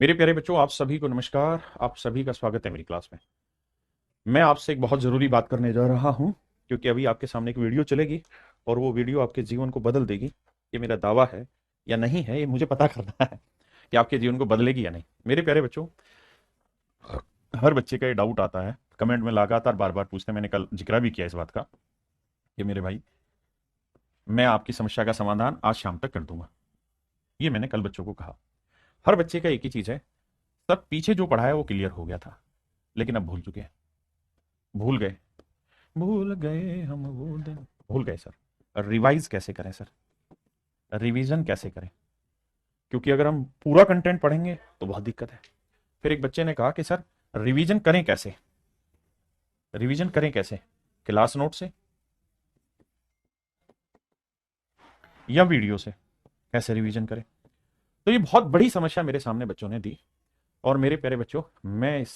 मेरे प्यारे बच्चों, आप सभी को नमस्कार। आप सभी का स्वागत है मेरी क्लास में। मैं आपसे एक बहुत ज़रूरी बात करने जा रहा हूं, क्योंकि अभी आपके सामने एक वीडियो चलेगी और वो वीडियो आपके जीवन को बदल देगी। ये मेरा दावा है या नहीं है, ये मुझे पता करना है कि आपके जीवन को बदलेगी या नहीं। मेरे प्यारे बच्चों, हर बच्चे का ये डाउट आता है, कमेंट में लगातार बार बार पूछते हैं। मैंने कल जिक्र भी किया इस बात का कि मेरे भाई, मैं आपकी समस्या का समाधान आज शाम तक कर दूंगा। ये मैंने कल बच्चों को कहा। हर बच्चे का एक ही चीज़ है, सब पीछे जो पढ़ा है वो क्लियर हो गया था, लेकिन अब भूल चुके हैं। भूल गए, भूल गए हम वो दिन। भूल गए सर। रिवाइज कैसे करें सर? रिवीजन कैसे करें? क्योंकि अगर हम पूरा कंटेंट पढ़ेंगे तो बहुत दिक्कत है। फिर एक बच्चे ने कहा कि सर, रिवीजन करें कैसे? रिवीजन करें कैसे? क्लास नोट से या वीडियो से? कैसे रिवीजन करें? तो ये बहुत बड़ी समस्या मेरे सामने बच्चों ने दी। और मेरे प्यारे बच्चों, मैं इस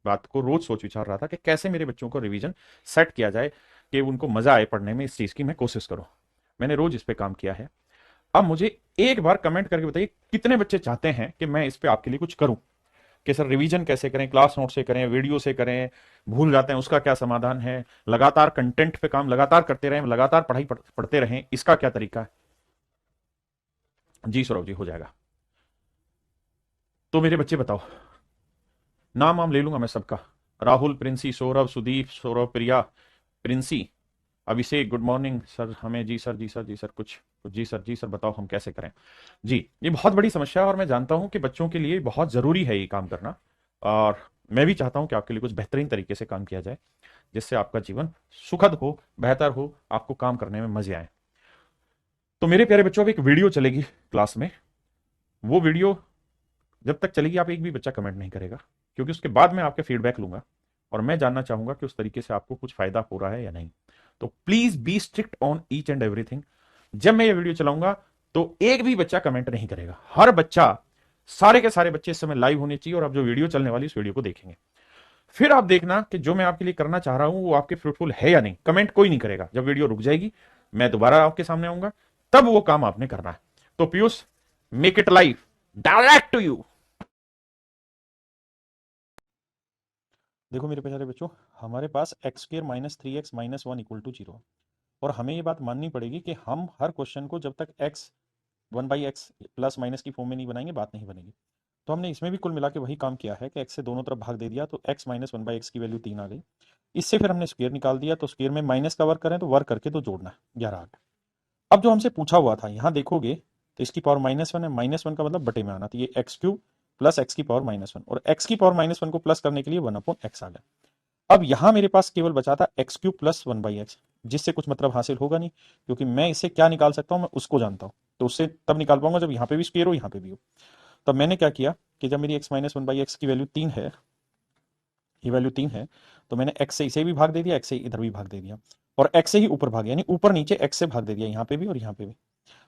बात को रोज सोच विचार रहा था कि कैसे मेरे बच्चों को रिवीजन सेट किया जाए कि उनको मजा आए पढ़ने में। इस चीज की मैं कोशिश करूं। मैंने रोज इस पे काम किया है। अब मुझे एक बार कमेंट करके बताइए, कितने बच्चे चाहते हैं कि मैं इस पे आपके लिए कुछ करूं? कि सर, रिवीजन कैसे करें? क्लास नोट से करें, वीडियो से करें? भूल जाते हैं, उसका क्या समाधान है? लगातार कंटेंट पे काम लगातार करते रहें, लगातार पढ़ाई पढ़ते रहें, इसका क्या तरीका है? जी सौरभ जी, हो जाएगा। तो मेरे बच्चे बताओ, नाम वाम ले लूंगा मैं सबका। राहुल, प्रिंसी, सौरभ, सुदीप, सौरभ, प्रिया, प्रिंसी, अभिषेक, गुड मॉर्निंग सर। हमें जी सर, जी सर, जी सर, कुछ जी सर, जी सर, बताओ हम कैसे करें? जी, ये बहुत बड़ी समस्या है और मैं जानता हूं कि बच्चों के लिए बहुत जरूरी है ये काम करना। और मैं भी चाहता हूं कि आपके लिए कुछ बेहतरीन तरीके से काम किया जाए, जिससे आपका जीवन सुखद हो, बेहतर हो, आपको काम करने में मजे आए। तो मेरे प्यारे बच्चों, अब एक वीडियो चलेगी क्लास में। वो वीडियो जब तक चलेगी, आप एक भी बच्चा कमेंट नहीं करेगा, क्योंकि उसके बाद मैं आपके फीडबैक लूंगा और मैं जानना चाहूंगा कि उस तरीके से आपको कुछ फायदा हो रहा है या नहीं। तो please be strict on each and everything. जब मैं ये वीडियो चलाऊंगा तो एक भी बच्चा कमेंट नहीं करेगा। हर बच्चा, सारे के सारे बच्चे इस समय लाइव होने चाहिए और अब जो वीडियो चलने वाली इस वीडियो को देखेंगे। फिर आप देखना कि जो मैं आपके लिए करना चाह रहा हूं वो आपके फ्रूटफुल है या नहीं। कमेंट कोई नहीं करेगा। जब वीडियो रुक जाएगी, मैं दोबारा आपके सामने आऊंगा, तब वो काम आपने करना है। तो Piyush, make it live, direct to you. देखो मेरे प्यारे बच्चों, हमारे पास X square minus three X minus one equal to zero. और हमें ये बात माननी पड़ेगी कि हम हर क्वेश्चन को जब तक x one by x plus minus की फॉर्म में नहीं बनाएंगे, बात नहीं बनेगी। तो हमने इसमें भी कुल मिला के वही काम किया है कि एक्स से दोनों तरफ भाग दे दिया, तो x minus one by x की वैल्यू 3 आ गई। इससे फिर हमने स्क्वेयर निकाल दिया, तो स्क्वेयर में माइनस का वर्क करें तो वर्क करके तो जोड़ना है, 11 आ गया। अब जो हमसे पूछा हुआ था, यहाँ देखोगे तो इसकी पावर -1 है। -1 का मतलब बटे में आना, तो ये एक्स क्यूब प्लस एक्स की पावर -1, और एक्स की पावर -1 को प्लस करने के लिए 1/x आ गया। अब यहां मेरे पास केवल बचा था x cube plus one by x, जिससे कुछ मतलब हासिल होगा नहीं, क्योंकि मैं इससे क्या निकाल सकता हूं, मैं उसको जानता हूं। तो उससे तब निकाल पाऊंगा जब यहाँ पे भी स्क्वायर हो, यहाँ पे भी हो। तब मैंने क्या किया कि जब मेरी x minus one by x की वैल्यू 3 है, ये वैल्यू 3 है, तो मैंने एक्स से इसे भी भाग दे दिया, एक्स से इधर भी भाग दे दिया, और एक्स से ही ऊपर भाग, यानी ऊपर नीचे एक्स से भाग दे दिया, यहाँ पे भी और यहाँ पे भी।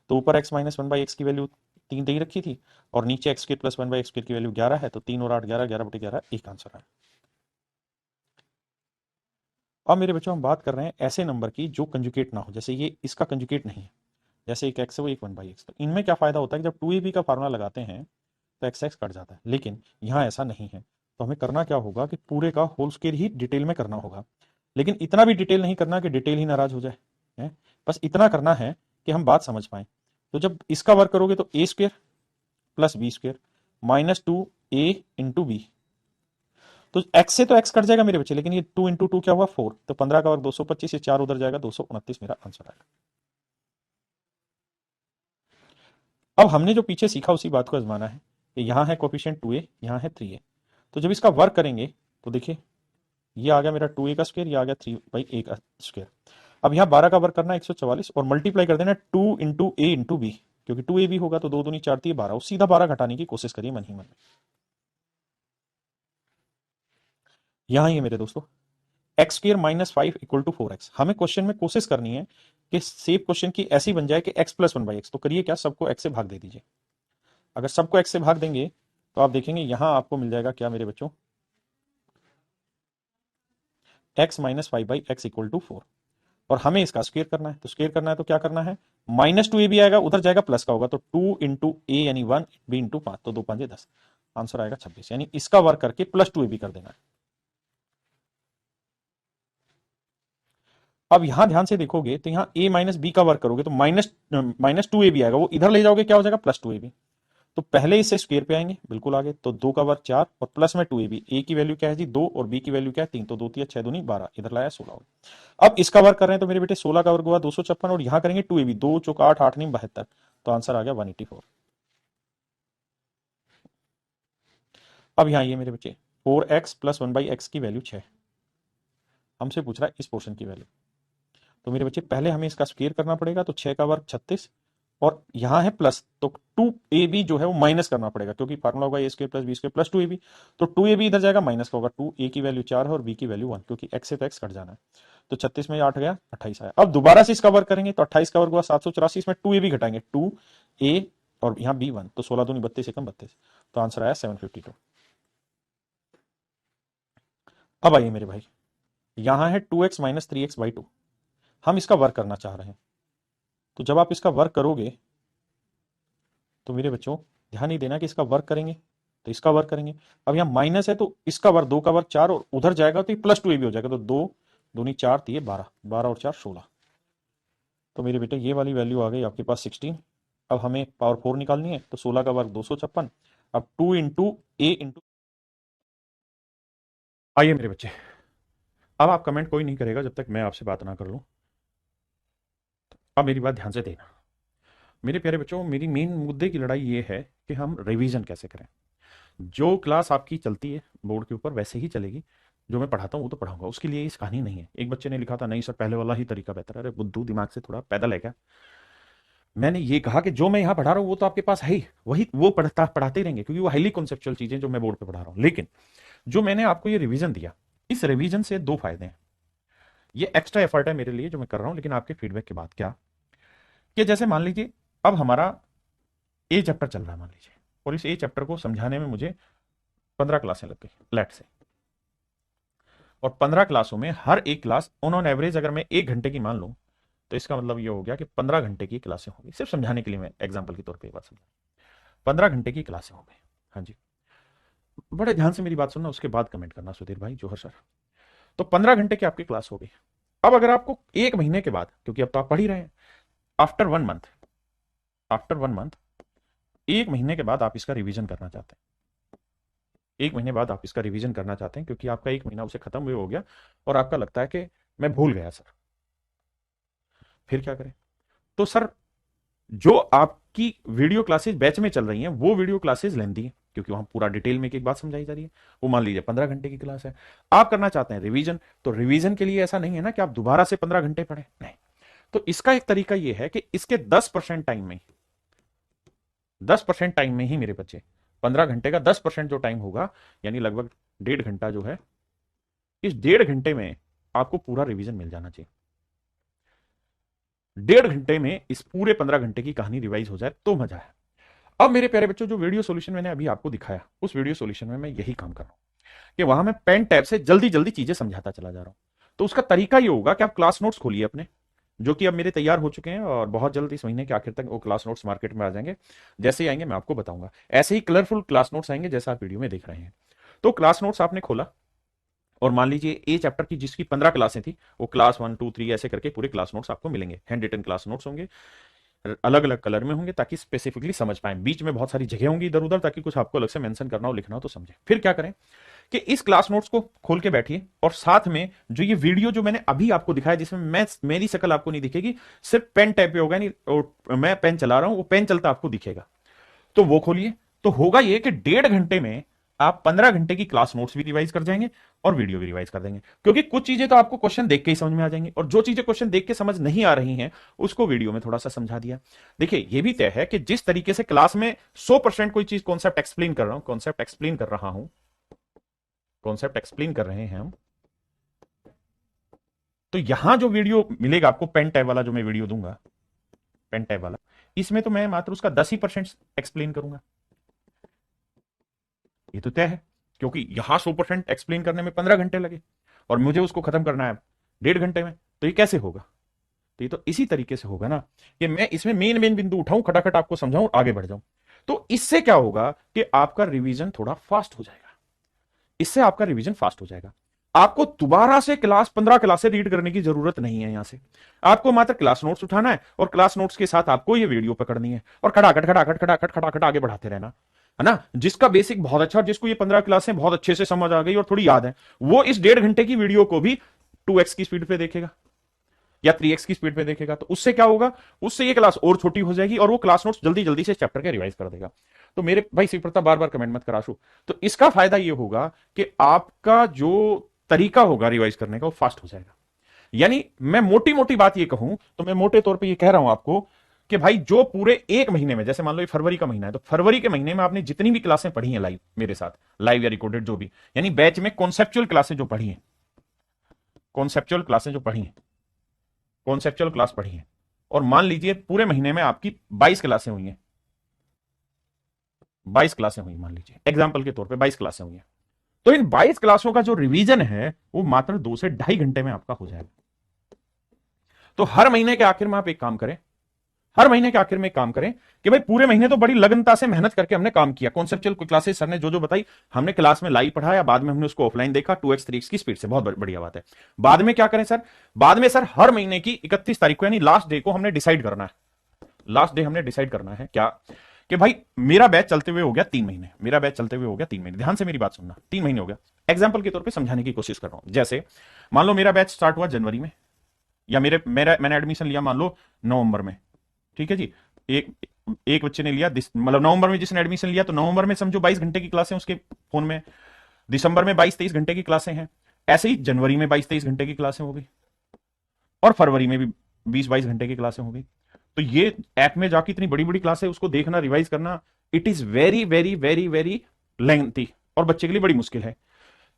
तो ऊपर x minus one by x की वैल्यू 3 दे ही रखी थी, और नीचे x square plus one by x square की वैल्यू 11 है, तो 3 और 8 11, 11/11 एक आंसर है। अब मेरे बच्चों, हम बात कर रहे हैं ऐसे नंबर की जो कंजुगेट ना हो, जैसे ये इसका कंजुगेट नहीं है, जैसे एक एक्स है वो एक वन बाई एक्स। तो इनमें क्या फायदा होता है कि जब 2ab का फार्मूला लगाते हैं तो एक्स एक्स कट जाता है, लेकिन यहाँ ऐसा नहीं है। तो हमें करना क्या होगा कि पूरे का होल स्क्वायर ही डिटेल में करना होगा, लेकिन इतना भी डिटेल नहीं करना कि डिटेल ही नाराज हो जाए है। बस इतना करना है कि हम बात समझ पाए। तो जब इसका वर्क करोगे तो A square plus B square -2a × b। तो एक्स से तो एक्स कट जाएगा मेरे बच्चे, लेकिन ये 2 × 2 क्या हुआ 4, तो 15 का वर्ग 225, ये 4 उधर जाएगा, 229 मेरा आंसर आएगा। अब हमने जो पीछे सीखा उसी बात को आजमाना है कि यहाँ है कोफिशिएंट 2a, यहाँ है 3a। तो जब इसका वर्क करेंगे तो देखिए, ये आ गया मेरा 2a का स्क्वायर, ये आ गया 3/a का स्क्वायर। अब यहाँ 12 का वर्क करना है 144, और मल्टीप्लाई कर देना 2 × a × b, क्योंकि 2ab होगा तो 2 दूनी 4 3 12, सीधा 12 घटाने की कोशिश करिए मन ही मन। यहाँ ही है मेरे दोस्तों, x square -5 equal to 4x। हमें क्वेश्चन में कोशिश करनी है कि सेम क्वेश्चन की ऐसी बन जाए कि x plus one by x. तो करिए क्या, सबको x से भाग दे दीजिए। अगर सबको x से भाग देंगे तो आप देखेंगे यहां आपको मिल जाएगा क्या मेरे बच्चों, x -5/x इक्वल टू 4। और हमें इसका स्क्वायर करना है, तो स्क्वायर करना है तो क्या करना है, -2a भी आएगा, उधर जाएगा प्लस का होगा, तो 2 × a यानी 1, b × 5, तो 2 5 10। आंसर आएगा 26, यानी इसका वर्क करके +2ab कर देना है। अब यहां ध्यान से देखोगे तो यहां a माइनस बी का वर्क करोगे तो -2ab आएगा, वो इधर ले जाओगे क्या हो जाएगा +2ab। तो पहले इससे स्क्वायर पे आएंगे, बिल्कुल आगे, तो 2 का वर्ग 4 और प्लस में 2ab। ए की वैल्यू क्या है जी 2 और बी की वैल्यू क्या है 3, तो 2 3 6 दूनी 12, इधर लाया 16 हो। अब इसका वर्ग कर रहे हैं तो मेरे बेटे 16 का वर्ग हुआ 256 और यहां करेंगे 2ab, 2 चौक 8 8 नहीं 72, तो आंसर आ गया 184। अब यहां ये मेरे बच्चे 4x प्लस 1/x की वैल्यू 6, हमसे पूछ रहा है इस पोर्शन की वैल्यू। तो मेरे बच्चे पहले हमें इसका स्क्वायर करना पड़ेगा, तो 6 का वर्ग 36 और यहां है प्लस, तो 2ab जो है वो माइनस करना पड़ेगा, क्योंकि फार्मूला होगा a square plus B square plus 2ab। तो 2ab इधर जाएगा, माइनस का होगा 2, a की वैल्यू 4 है और b की वैल्यू 1, क्योंकि x से तो x कट जाना है। तो 36 में 8 गया 28 आया। अब दोबारा से इसका वर्ग करेंगे तो 28 का वर्ग हुआ 784, इसमें 2ab घटाएंगे 2a और यहाँ b1, तो 16 दूनी 32 एकम 32, तो आंसर आया 752। अब आइए मेरे भाई, यहां है 2x माइनस 3x/2, हम इसका वर्क करना चाह रहे हैं। तो जब आप इसका वर्क करोगे तो मेरे बच्चों ध्यान ही देना कि इसका वर्क करेंगे तो इसका वर्क करेंगे। अब यहाँ माइनस है तो इसका वर्क 2 का वर्क 4 और उधर जाएगा तो ये +2ab हो जाएगा, तो 2 दूनी 4 3 12, 12 और 4 16। तो मेरे बेटे ये वाली वैल्यू आ गई आपके पास 16। अब हमें पावर 4 निकालनी है, तो 16 का वर्क 256। अब 2 इंटू a इंटू, आइए मेरे बच्चे, अब आप कमेंट कोई नहीं करेगा जब तक मैं आपसे बात ना कर लूं। अब मेरी बात ध्यान से देना मेरे प्यारे बच्चों, मेरी मेन मुद्दे की लड़ाई ये है कि हम रिवीजन कैसे करें। जो क्लास आपकी चलती है बोर्ड के ऊपर वैसे ही चलेगी, जो मैं पढ़ाता हूँ वो तो पढ़ाऊंगा, उसके लिए इस कहानी नहीं है। एक बच्चे ने लिखा था नहीं सर पहले वाला ही तरीका बेहतर है। अरे बुद्धू दिमाग से थोड़ा पैदल है क्या? मैंने ये कहा कि जो मैं यहाँ पढ़ा रहा हूँ वो तो आपके पास है ही, वही वो पढ़ाते ही रहेंगे, क्योंकि वो हाईली कॉन्सेप्चुअल चीजें जो मैं बोर्ड पे पढ़ा रहा हूँ। लेकिन जो मैंने आपको ये रिवीजन दिया, इस रिवीजन से 2 फायदे हैं। ये एक्स्ट्रा एफर्ट है मेरे लिए जो मैं कर रहा हूँ, लेकिन आपके फीडबैक के बाद क्या, कि जैसे मान लीजिए अब हमारा ए चैप्टर चल रहा है मान लीजिए, और इस ए चैप्टर को समझाने में मुझे 15 क्लासें लग गई लेट से, और 15 क्लासों में हर एक क्लास ऑन एवरेज अगर मैं 1 घंटे की मान लूं, तो इसका मतलब ये हो गया कि 15 घंटे की क्लासें होंगी। सिर्फ समझाने के लिए मैं एग्जाम्पल के तौर पर बात समझा, 15 घंटे की क्लासें हो गई। हाँ जी, बड़े ध्यान से मेरी बात सुनना, उसके बाद कमेंट करना सुधीर भाई जोहर सर। तो 15 घंटे की आपकी क्लास हो गई। अब अगर आपको 1 महीने के बाद, क्योंकि अब तो आप पढ़ ही रहे हैं, आफ्टर 1 मंथ, आफ्टर 1 मंथ, 1 महीने के बाद आप इसका रिवीजन करना चाहते हैं, 1 महीने बाद आप इसका रिवीजन करना चाहते हैं, क्योंकि आपका 1 महीना उसे खत्म हुए हो गया और आपका लगता है कि मैं भूल गया सर, फिर क्या करें? तो सर जो आपकी वीडियो क्लासेस बैच में चल रही हैं वो वीडियो क्लासेस लेंदी हैं, क्योंकि वहां पूरा डिटेल में एक बात समझाई जा रही है। वो मान लीजिए 15 घंटे की क्लास है, आप करना चाहते हैं रिवीजन, तो रिवीजन के लिए ऐसा नहीं है ना कि आप दोबारा से 15 घंटे पढ़ें, नहीं। तो इसका एक तरीका यह है कि इसके 10% टाइम में, 10% टाइम में ही मेरे बच्चे, 15 घंटे का 10% जो टाइम होगा, यानी लगभग 1.5 घंटा जो है, इस 1.5 घंटे में आपको पूरा रिवीजन मिल जाना चाहिए। 1.5 घंटे में इस पूरे 15 घंटे की कहानी रिवाइज हो जाए तो मजा है। अब मेरे प्यारे बच्चों, जो वीडियो सॉल्यूशन मैंने अभी आपको दिखाया, उस वीडियो सॉल्यूशन में मैं यही काम कर रहा हूं कि वहां मैं पेन टैब से जल्दी जल्दी चीजें समझाता चला जा रहा हूं। तो उसका तरीका ये होगा कि आप क्लास नोट्स खोलिए अपने, जो कि अब मेरे तैयार हो चुके हैं, और बहुत जल्द इस महीने के आखिर तक वो क्लास नोट्स मार्केट में आ जाएंगे। जैसे ही आएंगे मैं आपको बताऊंगा, ऐसे ही कलरफुल क्लास नोट्स आएंगे जैसा आप वीडियो में देख रहे हैं। तो क्लास नोट्स आपने खोला, और मान लीजिए ए चैप्टर की जिसकी 15 क्लासें थी, वो क्लास 1 2 3 ऐसे करके पूरे क्लास नोट्स आपको मिलेंगे। हैंड रिटन क्लास नोट्स होंगे, अलग अलग कलर में होंगे, ताकि स्पेसिफिकली समझ पाए। बीच में बहुत सारी जगह होंगी इधर उधर, ताकि कुछ आपको अलग से मेंशन करना हो लिखना हो तो समझे। फिर क्या करें कि इस क्लास नोट्स को खोल के बैठिए, और साथ में जो ये वीडियो जो मैंने अभी आपको दिखाया, जिसमें मैं मेरी शक्ल आपको नहीं दिखेगी, सिर्फ पेन टैप पे होगा, नहीं और मैं पेन चला रहा हूं, वो पेन चलता आपको दिखेगा, तो वो खोलिए। तो होगा ये कि 1.5 घंटे में आप 15 घंटे की क्लास नोट्स भी रिवाइज कर जाएंगे और वीडियो भी रिवाइज कर देंगे, क्योंकि कुछ चीजें तो आपको क्वेश्चन देख के ही समझ में आ जाएंगी, और जो चीजें क्वेश्चन देख के समझ नहीं आ रही हैं उसको वीडियो में थोड़ा सा समझा दिया। देखिए ये भी तय है कि जिस तरीके से क्लास में 100% कोई चीज कॉन्सेप्ट एक्सप्लेन कर रहा हूं, कॉन्सेप्ट एक्सप्लेन कर रहा हूं, कॉन्सेप्ट एक्सप्लेन कर रहे हैं हम, तो यहां जो वीडियो मिलेगा आपको पेन टैब वाला, जो मैं वीडियो दूंगा पेन टैब वाला, इसमें तो मैं मात्र उसका 10% एक्सप्लेन करूंगा। ये तो तय है, क्योंकि यहां 100% एक्सप्लेन करने में 15 घंटे लगे और मुझे उसको खत्म करना है 1.5 घंटे में, तो ये कैसे होगा? तो ये तो इसी तरीके से होगा ना, कि मैं इसमें मेन मेन बिंदु उठाऊं, खटाखट आपको समझाऊं, आगे बढ़ जाऊं। तो इससे क्या होगा कि आपका रिवीजन थोड़ा फास्ट हो जाएगा, इससे आपका रिवीजन फास्ट हो जाएगा। आपको दोबारा से 15 क्लासें रीड करने की जरूरत नहीं है। यहां से आपको मात्र क्लास नोट्स उठाना है और क्लास नोट्स के साथ आपको ये वीडियो पकड़नी है और खटाखट खटाखट खटाखट खटाखट आगे बढ़ाते रहना, है ना। जिसका बेसिक बहुत अच्छा, जिसको ये 15 क्लासें बहुत अच्छे से समझ आ गई और थोड़ी याद है, वो इस 1.5 घंटे की वीडियो को भी 2x की स्पीड पे देखेगा या 3x की स्पीड पे देखेगा। तो उससे क्या होगा, उससे ये क्लास और छोटी हो जाएगी और वो क्लास नोट्स जल्दी जल्दी से चैप्टर के रिवाइज कर देगा। तो मेरे भाई शिव प्रताप बार बार कमेंट मत कराशु। तो इसका फायदा ये होगा कि आपका जो तरीका होगा रिवाइज करने का वो फास्ट हो जाएगा। यानी मैं मोटी मोटी बात ये कहूं तो मैं मोटे तौर पे ये कह रहा हूं आपको कि भाई जो पूरे एक महीने में, जैसे मान लो ये फरवरी का महीना है, तो फरवरी के महीने में आपने जितनी भी क्लासें पढ़ी हैं लाइव मेरे साथ, लाइव या रिकॉर्डेड जो भी, यानी बैच में कॉन्सेप्चुअल क्लासें जो पढ़ी हैं, कॉन्सेप्चुअल क्लासें जो पढ़ी हैं, कॉन्सेप्चुअल क्लास पढ़ी है, और मान लीजिए पूरे महीने में आपकी 22 क्लासें हुई हैं, 22 क्लासें हुई, मान लीजिए एग्जांपल के तौर पे 22 क्लासें हुई हैं, तो इन 22 क्लासों का जो रिवीजन है वो मात्र 2 से 2.5 घंटे में आपका हो जाएगा। तो हर महीने के आखिर में आप एक काम करें, हर महीने के आखिर में एक काम करें कि भाई पूरे महीने तो बड़ी लगनता से मेहनत करके हमने काम किया, कॉन्सेप्चुअल क्लासेस सर ने जो जो बताई हमने क्लास में लाइव पढ़ाया, बाद में हमने उसको ऑफलाइन देखा 2x 3x की स्पीड से, बहुत बढ़िया बात है। बाद में क्या करें सर, बाद में सर हर महीने की 31 तारीख को यानी लास्ट डे को हमने डिसाइड करना है, लास्ट डे हमने डिसाइड करना है क्या कि भाई मेरा बैच चलते हुए हो गया 3 महीने, मेरा बैच चलते हुए हो गया 3 महीने, ध्यान से मेरी बात सुनना, 3 महीने हो गया। एग्जाम्पल के तौर पर समझाने की कोशिश कर रहा हूं, जैसे मान लो मेरा बैच स्टार्ट हुआ जनवरी में, या मैंने एडमिशन लिया मान लो नवंबर में, ठीक है जी। एक एक बच्चे ने लिया मतलब नवंबर में, जिसने एडमिशन लिया तो नवंबर में समझो 22 घंटे की क्लासें उसके फोन में, दिसंबर में 22-23 घंटे की क्लासें हैं, ऐसे ही जनवरी में 22-23 घंटे की क्लासें हो गई, और फरवरी में भी 20-22 घंटे की क्लासें हो गई। तो ये ऐप में जाके इतनी बड़ी बड़ी क्लासें उसको देखना, रिवाइज करना, it is very very very very lengthy और बच्चे के लिए बड़ी मुश्किल है।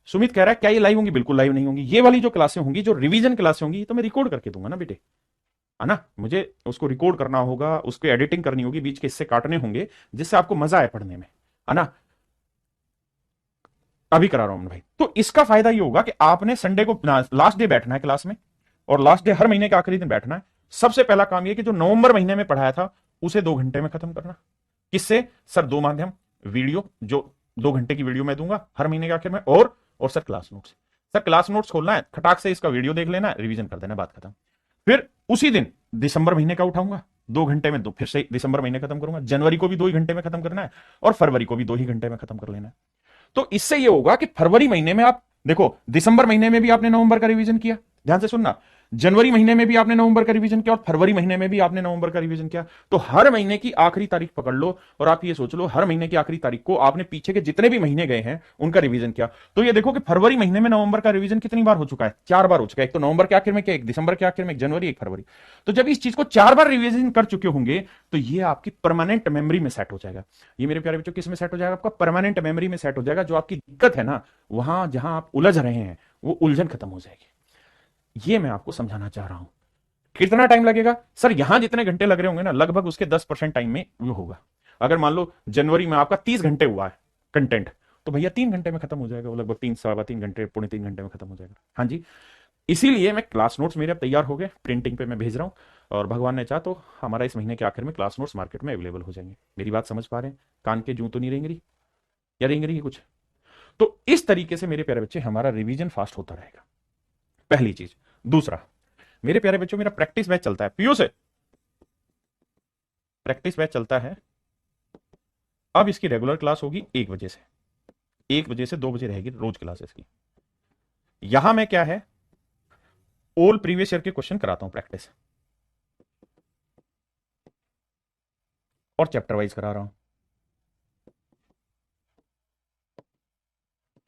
सुमित कह रहा है क्या ये लाइव होंगी, बिल्कुल लाइव नहीं होंगी। ये वाली जो क्लासें होंगी, जो रिवीजन क्लासें होंगी, तो मैं रिकॉर्ड करके दूंगा ना बेटे, है ना। मुझे उसको रिकॉर्ड करना होगा, उसको एडिटिंग करनी होगी, बीच के हिस्से काटने होंगे जिससे आपको मजा आए पढ़ने में, है ना। अभी करा रहा हूं भाई। तो इसका फायदा ये होगा कि आपने संडे को लास्ट डे बैठना है क्लास में, और लास्ट डे हर महीने के आखिरी दिन बैठना है। सबसे पहला काम यह कि जो नवंबर महीने में पढ़ाया था उसे 2 घंटे में खत्म करना। किससे सर, 2 माध्यम, वीडियो जो 2 घंटे की वीडियो मैं दूंगा हर महीने के आखिर में, और sir class notes. Sir class notes खोलना है, खटाक से इसका वीडियो देख लेना है, रिवीजन कर देना, बात खत्म। फिर उसी दिन दिसंबर महीने का उठाऊंगा 2 घंटे में, फिर से दिसंबर महीने खत्म करूंगा। जनवरी को भी 2 ही घंटे में खत्म करना है, और फरवरी को भी 2 ही घंटे में खत्म कर लेना है। तो इससे ये होगा कि फरवरी महीने में आप देखो, दिसंबर महीने में भी आपने नवंबर का रिवीजन किया, ध्यान से सुनना, जनवरी महीने में भी आपने नवंबर का रिवीजन किया, और फरवरी महीने में भी आपने नवंबर का रिवीजन किया। तो हर महीने की आखिरी तारीख पकड़ लो और आप ये सोच लो हर महीने की आखिरी तारीख को आपने पीछे के जितने भी महीने गए हैं उनका रिवीजन किया। तो ये देखो कि फरवरी महीने में नवंबर का रिवीजन कितनी बार हो चुका है, 4 बार हो चुका है। एक तो नवंबर के आखिर में क्या, एक दिसंबर के आखिर में, एक जनवरी, एक फरवरी। तो जब इस चीज को 4 बार रिवीजन कर चुके होंगे तो ये आपकी परमानेंट मेमोरी में सेट हो जाएगा। ये मेरे प्यारे बच्चों किस में सेट हो जाएगा, आपका परमानेंट मेमोरी में सेट हो जाएगा। जो आपकी दिक्कत है ना, वहां जहां आप उलझ रहे हैं वो उलझन खत्म हो जाएगी। ये मैं आपको समझाना चाह रहा हूं। कितना टाइम लगेगा सर, यहां जितने घंटे लग रहे होंगे ना, लगभग उसके 10% टाइम में वो होगा। अगर मान लो जनवरी में आपका 30 घंटे हुआ है कंटेंट, तो भैया 3 घंटे में खत्म हो जाएगा वो, लगभग 3 सवा 3 घंटे, पौने 3 घंटे में खत्म हो जाएगा। हाँ जी, इसीलिए मैं क्लास नोट्स मेरे अब तैयार हो गए, प्रिंटिंग पे मैं भेज रहा हूं, और भगवान ने चाहा तो हमारा इस महीने के आखिर में क्लास नोट्स मार्केट में अवेलेबल हो जाएंगे। मेरी बात समझ पा रहे हैं, कान के जूं तो नहीं रेंग रही, या रेंग रही है कुछ। तो इस तरीके से मेरे प्यारे बच्चे हमारा रिवीजन फास्ट होता रहेगा, पहली चीज। दूसरा, मेरे प्यारे बच्चों मेरा प्रैक्टिस बैच चलता है, पीयू से प्रैक्टिस बैच चलता है। अब इसकी रेगुलर क्लास होगी 1 बजे से, 1 बजे से 2 बजे रहेगी रोज क्लास इसकी। यहां मैं क्या है, ऑल प्रीवियस ईयर के क्वेश्चन कराता हूं प्रैक्टिस, और चैप्टर वाइज करा रहा हूं,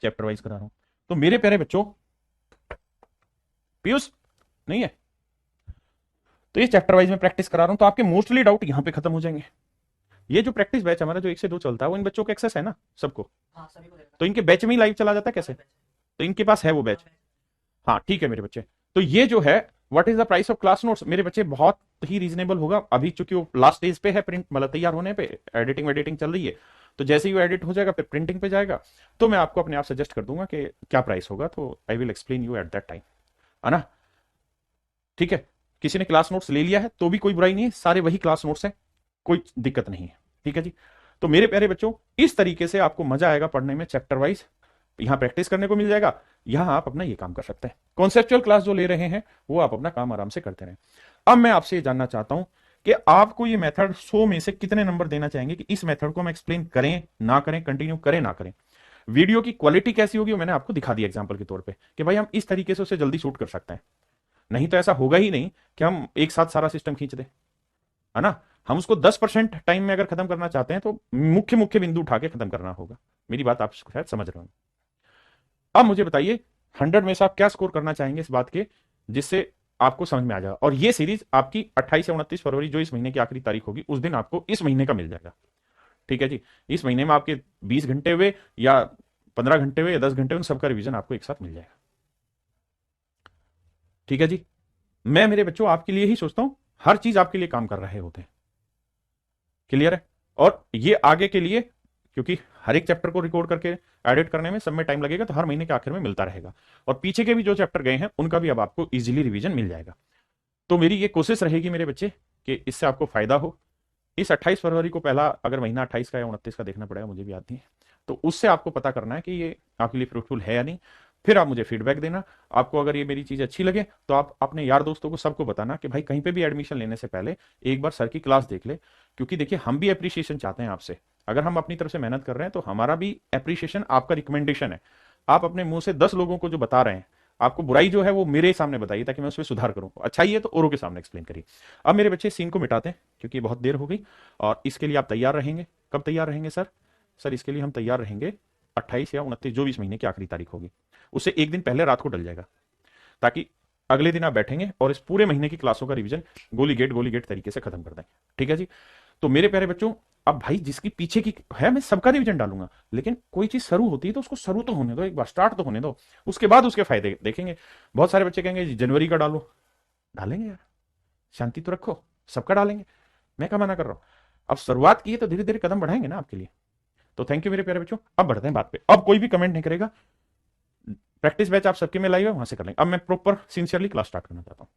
चैप्टर वाइज करा रहा हूं। तो मेरे प्यारे बच्चों, पीयूष नहीं है, तो ये चैप्टर वाइज में प्रैक्टिस करा रहा हूं, तो आपके मोस्टली डाउट यहां पे खत्म हो जाएंगे। ये जो प्रैक्टिस बैच हमारा जो 1 से 2 चलता है वो इन बच्चों को एक्सेस है ना सबको, हाँ, सभी को देगा। तो इनके बैच में ही लाइव चला जाता है कैसे, तो इनके पास है वो बैच। हाँ ठीक है मेरे बच्चे। तो ये जो है what is the price of class notes, मेरे बच्चे बहुत ही रीजनेबल होगा। अभी चूंकि वो लास्ट स्टेज पे है, प्रिंट मतलब तैयार होने पे, एडिटिंग चल रही है, तो जैसे ही वो एडिट हो जाएगा फिर प्रिंटिंग पे जाएगा, तो मैं आपको अपने आप सजेस्ट कर दूंगा कि क्या प्राइस होगा, तो I will explain you at that time, है ना। ठीक है, किसी ने क्लास नोट्स ले लिया है तो भी कोई बुराई नहीं है, सारे वही क्लास नोट्स हैं, कोई दिक्कत नहीं है। ठीक है जी। तो मेरे प्यारे बच्चों, इस तरीके से आपको मजा आएगा पढ़ने में, चैप्टर वाइज यहां प्रैक्टिस करने को मिल जाएगा, यहां आप अपना ये काम कर सकते हैं। कॉन्सेप्चुअल क्लास जो ले रहे हैं वो आप अपना काम आराम से करते रहें। अब मैं आपसे ये जानना चाहता हूं कि आपको ये मेथड 100 में से कितने नंबर देना चाहेंगे कि इस मेथड को हम एक्सप्लेन करें ना करें, कंटिन्यू करें ना करें। वीडियो की क्वालिटी कैसी होगी वो मैंने आपको दिखा दिया एग्जांपल के तौर पे कि भाई हम इस तरीके से उसे जल्दी शूट कर सकते हैं। नहीं तो ऐसा होगा ही नहीं कि हम एक साथ सारा सिस्टम खींच दें, है ना। हम उसको 10% टाइम में अगर खत्म करना चाहते हैं तो मुख्य मुख्य बिंदु उठा के खत्म करना होगा। मेरी बात आप शायद समझ रहे हो। अब मुझे बताइए 100 में से आप क्या स्कोर करना चाहेंगे इस बात के, जिससे आपको समझ में आ जाएगा। और ये सीरीज आपकी 28 या 29 फरवरी, जो इस महीने की आखिरी तारीख होगी, उस दिन आपको इस महीने का मिल जाएगा। ठीक है जी। इस महीने में आपके 20 घंटे हुए या 15 घंटे हुए या 10 घंटे, उन सबका रिवीजन आपको एक साथ मिल जाएगा। ठीक है जी। मैं मेरे बच्चों आपके लिए ही सोचता हूं, हर चीज आपके लिए काम कर रहे होते हैं। क्लियर है। और ये आगे के लिए, क्योंकि हर एक चैप्टर को रिकॉर्ड करके एडिट करने में सब में टाइम लगेगा, तो हर महीने के आखिर में मिलता रहेगा। और पीछे के भी जो चैप्टर गए हैं उनका भी अब आपको इजीली रिवीजन मिल जाएगा। तो मेरी ये कोशिश रहेगी मेरे बच्चे कि इससे आपको फायदा हो। इस 28 फरवरी को पहला अगर महीना 28 का या 29 का देखना पड़ेगा, मुझे भी याद नहीं है, तो उससे आपको पता करना है कि ये आपके लिए फ्रूटफुल है या नहीं। फिर आप मुझे फीडबैक देना। आपको अगर ये मेरी चीज अच्छी लगे तो आप अपने यार दोस्तों को सबको बताना कि भाई कहीं पे भी एडमिशन लेने से पहले एक बार सर की क्लास देख ले। क्योंकि देखिए हम भी अप्रिसिएशन चाहते हैं आपसे। अगर हम अपनी तरफ से मेहनत कर रहे हैं तो हमारा भी अप्रिसिएशन आपका रिकमेंडेशन है। आप अपने मुंह से 10 लोगों को जो बता रहे हैं, आपको बुराई जो है वो मेरे सामने बताइए ताकि मैं उसमें सुधार करूं। अच्छा ही है तो औरों के सामने एक्सप्लेन करिए। अब मेरे बच्चे सीन को मिटाते हैं क्योंकि बहुत देर हो गई। और इसके लिए आप तैयार रहेंगे। कब तैयार रहेंगे सर? सर इसके लिए हम तैयार रहेंगे 28 या 29, जो भी इस महीने की आखिरी तारीख होगी, उससे एक दिन पहले रात को डल जाएगा, ताकि अगले दिन आप बैठेंगे और इस पूरे महीने की क्लासों का रिवीजन गोली गेट तरीके से खत्म कर देंगे। ठीक है जी। तो मेरे प्यारे बच्चों, अब भाई जिसकी पीछे की है मैं सबका रिवीजन डालूंगा, लेकिन कोई चीज शुरू होती है तो उसको शुरू तो होने दो, एक बार स्टार्ट तो होने दो, उसके बाद उसके फायदे देखेंगे। बहुत सारे बच्चे कहेंगे जनवरी का डालो, डालेंगे यार, शांति तो रखो, सबका डालेंगे, मैं क्या मना कर रहा हूं। अब शुरुआत की है तो धीरे धीरे कदम बढ़ाएंगे ना आपके लिए। तो थैंक यू मेरे प्यारे बच्चों। अब बढ़ते हैं बात पे। अब कोई भी कमेंट नहीं करेगा, प्रैक्टिस बैच आप सबके में लाइव है, वहां से कर लेंगे। अब मैं प्रॉपर सिंसियरली क्लास स्टार्ट करना चाहता हूं।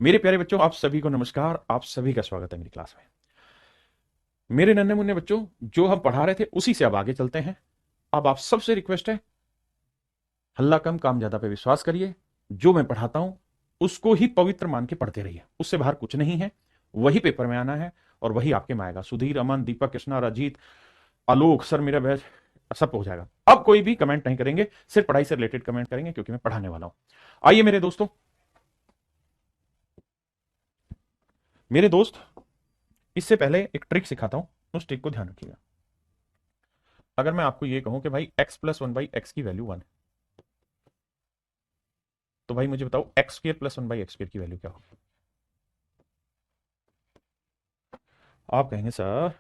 मेरे प्यारे बच्चों, आप सभी को नमस्कार, आप सभी का स्वागत है मेरी क्लास में। मेरे नन्हे मुन्ने बच्चों, जो हम पढ़ा रहे थे उसी से अब आगे चलते हैं। अब आप सबसे रिक्वेस्ट है, हल्ला कम काम ज्यादा पे विश्वास करिए। जो मैं पढ़ाता हूं उसको ही पवित्र मान के पढ़ते रहिए, उससे बाहर कुछ नहीं है। वही पेपर में आना है और वही आपके में आएगा। सुधीर, अमन, दीपक, कृष्णा, राजीत, आलोक सर, मेरा बैच सब हो जाएगा। अब कोई भी कमेंट नहीं करेंगे, सिर्फ पढ़ाई से रिलेटेड कमेंट करेंगे क्योंकि मैं पढ़ाने वाला हूं। आइए मेरे दोस्तों, मेरे दोस्त, इससे पहले एक ट्रिक सिखाता हूं, उस ट्रिक को ध्यान रखिएगा। अगर मैं आपको ये कहूं कि भाई x प्लस 1/x की वैल्यू 1, तो भाई मुझे बताओ x² प्लस 1/x² की वैल्यू क्या होगी? आप कहेंगे सर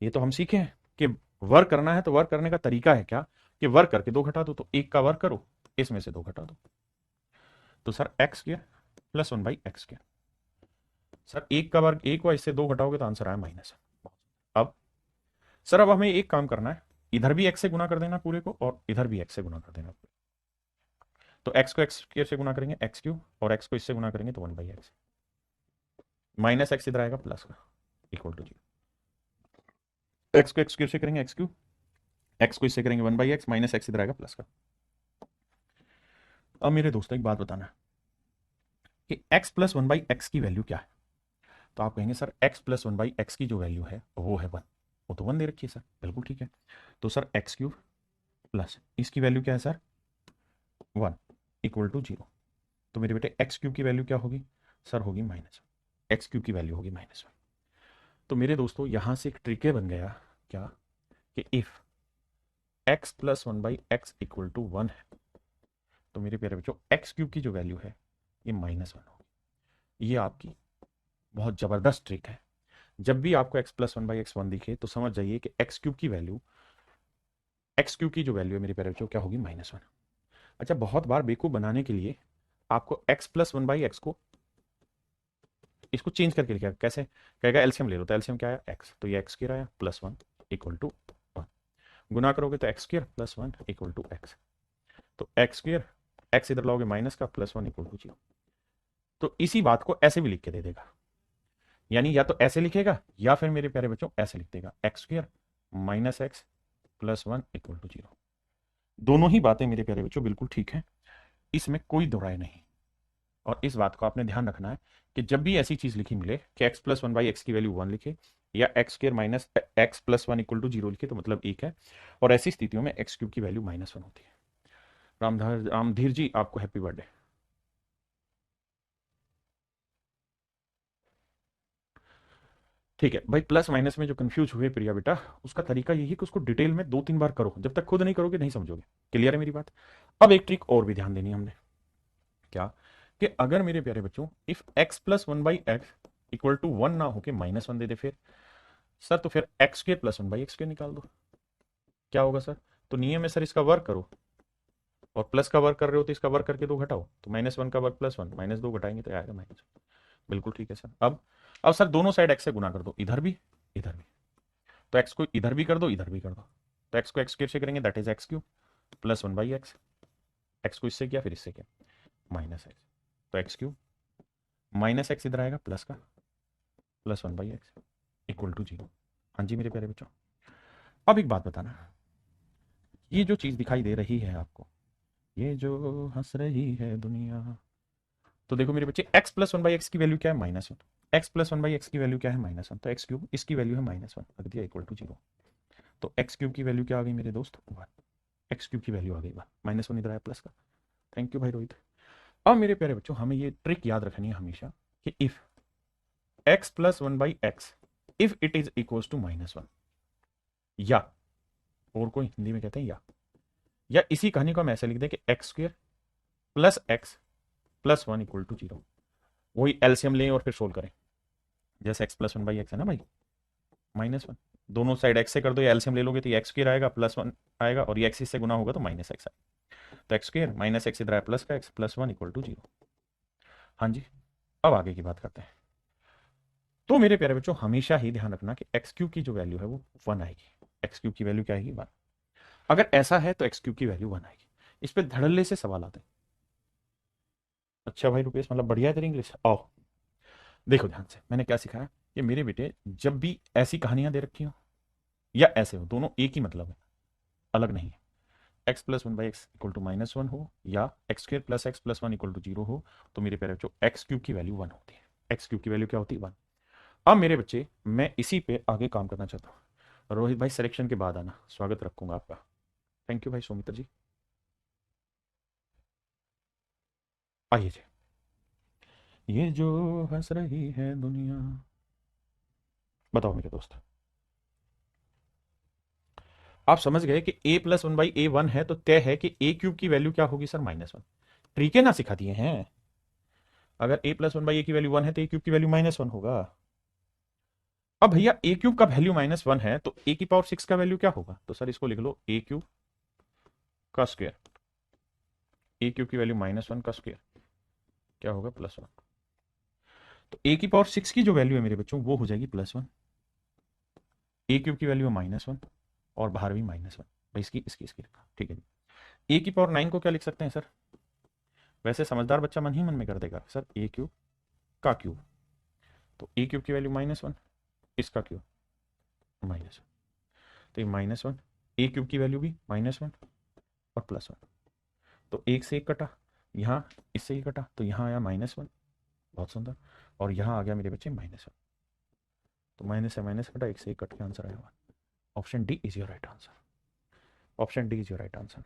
ये तो हम सीखे हैं कि वर्क करना है तो वर्क करने का तरीका है क्या कि वर्क करके 2 घटा दो, तो 1 का वर्क करो, इसमें से 2 घटा दो। तो sir x² plus 1/x², sir 1 का वर्ग 1 हुआ, इससे 2 घटाओगे तो आंसर आया -1। अब सर अब हमें एक काम करना है, इधर भी x से गुना कर देना पूरे को और इधर भी x से गुना कर देना। तो x को x² से गुना करेंगे x³ और x को इससे गुना करेंगे तो 1/x, -x इधर आएगा प्लस का, इक्वल टू 0। x को x³ से करेंगे x³ x को इससे करेंगे 1/x, -x इधर आएगा प्लस का। अब मेरे दोस्तों एक बात बताना कि x प्लस 1/x की वैल्यू क्या है? तो आप कहेंगे सर x प्लस 1/x की जो वैल्यू है वो है 1। वो तो 1 दे रखी है सर, बिल्कुल ठीक है। तो सर x³ प्लस इसकी वैल्यू क्या है सर 1 इक्वल टू 0। तो मेरे बेटे x³ की वैल्यू क्या होगी सर? होगी -1। x³ की वैल्यू होगी -1। तो मेरे दोस्तों यहां से एक ट्रिक बन गया क्या कि if x plus 1/x equal to 1 है, तो मेरे प्यारे बच्चों x³ की जो वैल्यू है ये -1 होगी। ये आपकी बहुत जबरदस्त ट्रिक है। जब भी आपको x प्लस 1/x 1 दिखे तो समझ जाइए कि x³ की वैल्यू, x³ की जो वैल्यू है मेरे प्यारे बच्चों क्या होगी? -1। अच्छा, बहुत बार बेवकूफ बनाने के लिए आपको x प्लस 1/x को इसको चेंज करके लिखा, कैसे कहेगा? एलसीएम ले लो, तो एलसीएम क्या आया? x, तो ये x² आया प्लस 1 इक्वल टू 1। गुना करोगे तो x² plus 1 equal to x, तो x², x इधर लाओगे माइनस का, प्लस 1 इक्वल टू 0। तो इसी बात को ऐसे भी लिख के दे देगा। यानी या तो ऐसे लिखेगा या फिर मेरे प्यारे बच्चों ऐसे लिख देगा, x square minus x plus one equal to zero. दोनों ही बातें मेरे प्यारे बच्चों बिल्कुल ठीक है, इसमें कोई दो राय नहीं। और इस बात को आपने ध्यान रखना है कि जब भी ऐसी चीज लिखी मिले कि x plus one by x की वैल्यू वन लिखे या x square minus x plus one equal to zero लिखे तो मतलब एक है, और ऐसी स्थितियों में एक्स क्यूब की वैल्यू माइनस वन होती है। रामधीर जी आपको हैप्पी बर्थडे। ठीक है भाई, प्लस माइनस में जो कंफ्यूज हुए प्रिया बेटा, उसका तरीका यही है कि उसको डिटेल में दो तीन बार करो, जब तक खुद नहीं करोगे नहीं समझोगे। क्लियर है मेरी बात? अब एक ट्रिक और भी ध्यान देनी है हमने, क्या कि अगर मेरे प्यारे बच्चों if x plus one by x equal to one ना होके माइनस वन दे दे फिर सर, तो फिर x square plus one by x square निकाल दो। क्या होगा सर? तो नियम है सर इसका वर्क करो, और प्लस का वर्क कर रहे हो तो इसका वर्क करके दो घटाओ, तो माइनस वन का वर्क प्लस वन, माइनस दो घटाएंगे तो आएगा माइनस। बिल्कुल ठीक है सर। अब सर दोनों साइड एक्स से गुना कर दो, इधर भी इधर भी, तो एक्स को इधर भी कर दो इधर भी कर दो, तो एक्स को एक्स स्क्र से करेंगे that is x cube plus one by x, x को इससे किया फिर इससे किया माइनस एक्स, तो एक्स क्यूब माइनस एक्स इधर आएगा प्लस का plus one by x equal to zero. हाँ जी मेरे प्यारे बच्चों, अब एक बात बताना, ये जो चीज दिखाई दे रही है आपको, ये जो हंस रही है दुनिया, तो देखो मेरे बच्चे x plus one by x की वैल्यू क्या है minus one, x plus one by x की वैल्यू क्या है माइनस वन, तो एक्स क्यूब इसकी वैल्यू है माइनस वन, रख दिया इक्वल टू जीरो। तो एक्स क्यूब की वैल्यू क्या आ गई मेरे दोस्त वन, एक्स क्यूब की वैल्यू आ गई वन, माइनस वन इधर आया प्लस का। थैंक यू भाई रोहित। अब मेरे प्यारे बच्चों हमें ये ट्रिक याद रखनी है हमेशा कि if x plus one by x if it is equal to minus one, या और कोई हिंदी में कहते हैं या इसी कहानी को हम ऐसे लिख दें कि x square plus x plus one equal to zero, वही एलसीएम लें और फिर सोल्व करें, जैसे x plus one by x है ना भाई माइनस वन, दोनों साइड एक्स से कर दो या एलसीएम ले लोगे तो ये एक्स स्क्र आएगा प्लस वन आएगा, और ये एक्स से गुना होगा तो माइनस एक्स आएगा, तो एक्स स्क्र माइनस एक्स इधर आया प्लस का x plus one equal to zero. हाँ जी, अब आगे की बात करते हैं। तो मेरे प्यारे बच्चों हमेशा ही ध्यान रखना कि एक्स क्यूब की जो वैल्यू है वो वन आएगी, एक्स क्यूब की वैल्यू क्या आएगी वन। अगर ऐसा है तो एक्स क्यूब की वैल्यू वन आएगी। इस पर धड़ल्ले से सवाल आते हैं। अच्छा भाई रुपेश, मतलब बढ़िया है तेरी इंग्लिश, आओ देखो ध्यान से, मैंने क्या सिखाया कि मेरे बेटे जब भी ऐसी कहानियां दे रखी हो या ऐसे हो, दोनों एक ही मतलब है, अलग नहीं है। X plus one by x equal to minus one हो या x square plus x plus one equal to zero हो, तो मेरे प्यारे बच्चों एक्स क्यूब की वैल्यू वन होती है। एक्स क्यूब की वैल्यू क्या होती है वन। अब मेरे बच्चे मैं इसी पे आगे काम करना चाहता हूँ। रोहित भाई सिलेक्शन के बाद आना, स्वागत रखूंगा आपका। थैंक यू भाई सौमित्र जी। आइए जी, ये जो हंस रही है दुनिया, बताओ मेरे दोस्त, आप समझ गए कि A plus one by A one है तो तय है कि ए क्यूब की वैल्यू क्या होगी सर माइनस वन। ट्रिक है ना सिखा दिए हैं, अगर ए प्लस वन बाई ए की वैल्यू वन है तो ए क्यूब की वैल्यू माइनस वन होगा। अब भैया ए क्यूब का वैल्यू माइनस वन है तो ए की पावर सिक्स का वैल्यू क्या होगा, तो सर इसको लिख लो ए क्यूब का स्क्वायर, ए क्यूब की वैल्यू माइनस वन का स्क्वायर क्या होगा प्लस वन। तो ए की पावर सिक्स की जो वैल्यू है मेरे बच्चों वो हो जाएगी प्लस वन, ए क्यूब की वैल्यू है माइनस वन और बाहर भी माइनस वन, भाई इसकी इसकी इसकी लिखा ठीक है जी। ए की पावर नाइन को क्या लिख सकते हैं सर, वैसे समझदार बच्चा मन ही मन में कर देगा सर ए क्यूब का क्यूब, तो ए क्यूब की वैल्यू माइनस वन, इसका क्यूब माइनस वन, तो ये माइनस वन, ए क्यूब की वैल्यू भी माइनस वन और प्लस वन, तो एक से एक कटा, यहाँ इससे ही कटा तो यहाँ आया माइनस वन, बहुत सुंदर, और यहाँ आ गया मेरे बच्चे माइनस वन, तो माइनस से माइनस कटा, एक से एक कट के आंसर आया one. Option D is your right answer, option D is your right answer.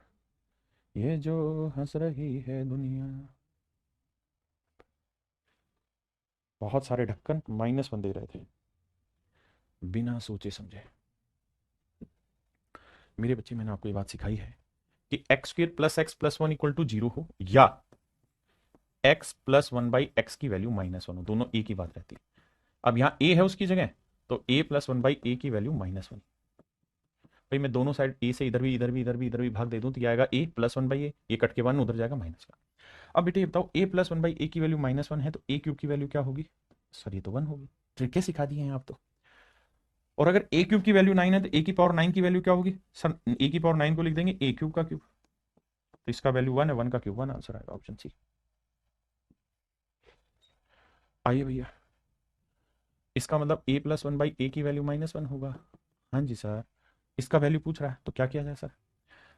ये जो हंस रही है दुनिया, बहुत सारे ढक्कन माइनस वन दे रहे थे बिना सोचे समझे। मेरे बच्चे मैंने आपको ये बात सिखाई है कि x square plus x plus one equal to zero हो या x plus one by x की वैल्यू माइनस वन हो, दोनों ए की बात रहती है। अब यहाँ ए है उसकी जगह, तो ए प्लस वन बाई ए की वैल्यू माइनस वन, भाई मैं दोनों साइड ए से इधर भी इधर भी इधर भी इधर भी भाग दे दूं तो ये आएगा ए प्लस वन बाई ए, ये कट के वन उधर जाएगा माइनस का। अब बेटे ये बताओ ए प्लस वन बाई ए की वैल्यू माइनस वन है तो ए क्यूब की वैल्यू क्या होगी, सर ये तो वन होगी। ट्रिक सिखा दिए हैं आप तो। और अगर ए क्यूब की वैल्यू नाइन है तो ए की पावर नाइन की वैल्यू क्या होगी सर, ए की पावर नाइन को लिख देंगे ए क्यूब का क्यूब, तो इसका वैल्यू वन है, वन का क्यूब वन, आंसर आएगा ऑप्शन सी। आइए भैया, इसका मतलब a प्लस वन बाई ए की वैल्यू -1 होगा। हाँ जी सर, इसका वैल्यू पूछ रहा है तो क्या किया जाए सर?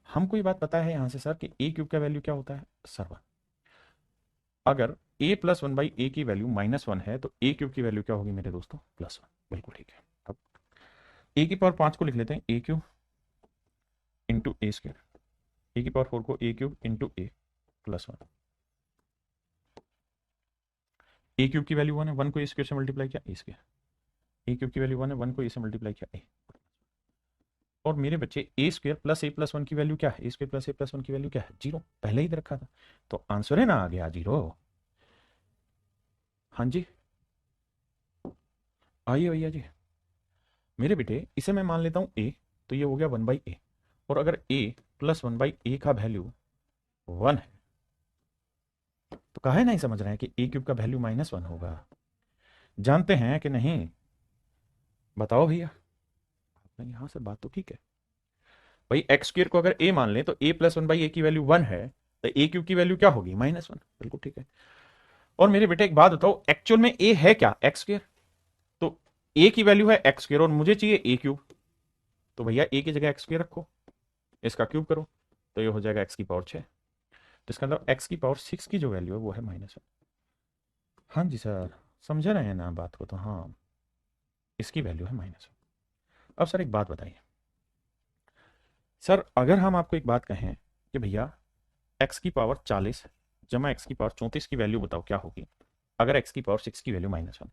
हमको ये बात पता है यहाँ से सर कि a क्यूब का वैल्यू क्या होता है सर 1। अगर a प्लस वन बाई ए की वैल्यू -1 है तो a क्यूब की वैल्यू क्या होगी मेरे दोस्तों? +1। बिल्कुल ठीक है। अब a की पावर 5 को लिख लेते हैं a cube into A square, a की पावर 4 को a cube into A +1। A cube की वैल्यू 1 है, 1 को ए स्क्वायर से मल्टीप्लाई किया ए स्क्वायर। ए क्यूब की वैल्यू 1 है, 1 को ए से मल्टीप्लाई किया ए। और मेरे बच्चे ए स्क्वायर प्लस ए प्लस 1 की वैल्यू क्या है? ए स्क्वायर प्लस ए प्लस 1 की वैल्यू क्या है? 0, पहले ही दे रखा था। तो आंसर है ना आ गया 0। हाँ जी, आइए भैया जी। मेरे बेटे इसे मैं मान लेता हूँ ए, तो ये हो गया 1/a। और अगर a प्लस 1/a का वैल्यू 1 है तो काहे नहीं समझ रहे हैं कि a क्यूब का वैल्यू -1 होगा? जानते हैं कि नहीं? बताओ भैया। नहीं, हाँ सर बात तो ठीक है भाई। एक्स स्क्वायर को अगर a मान लें तो a प्लस 1/a की वैल्यू 1 है, तो a क्यूब की वैल्यू क्या होगी? -1। बिल्कुल ठीक है। और मेरे बेटे एक बात बताओ, एक्चुअल में a है क्या? X square. तो a की वैल्यू है एक्स स्क्वायर और मुझे चाहिए a क्यूब, तो भैया a की जगह एक्स स्क्वायर रखो, इसका क्यूब करो, तो ये हो जाएगा x की पावर 6। तो इसका मतलब x की पावर 6 की जो वैल्यू है वो है -1। हाँ जी सर, समझ रहे हैं ना बात को? तो हाँ, इसकी वैल्यू है -1। अब सर एक बात बताइए सर, अगर हम आपको एक बात कहें कि भैया x की पावर 40 जमा x की पावर 34 की वैल्यू बताओ क्या होगी अगर x की पावर 6 की वैल्यू -1?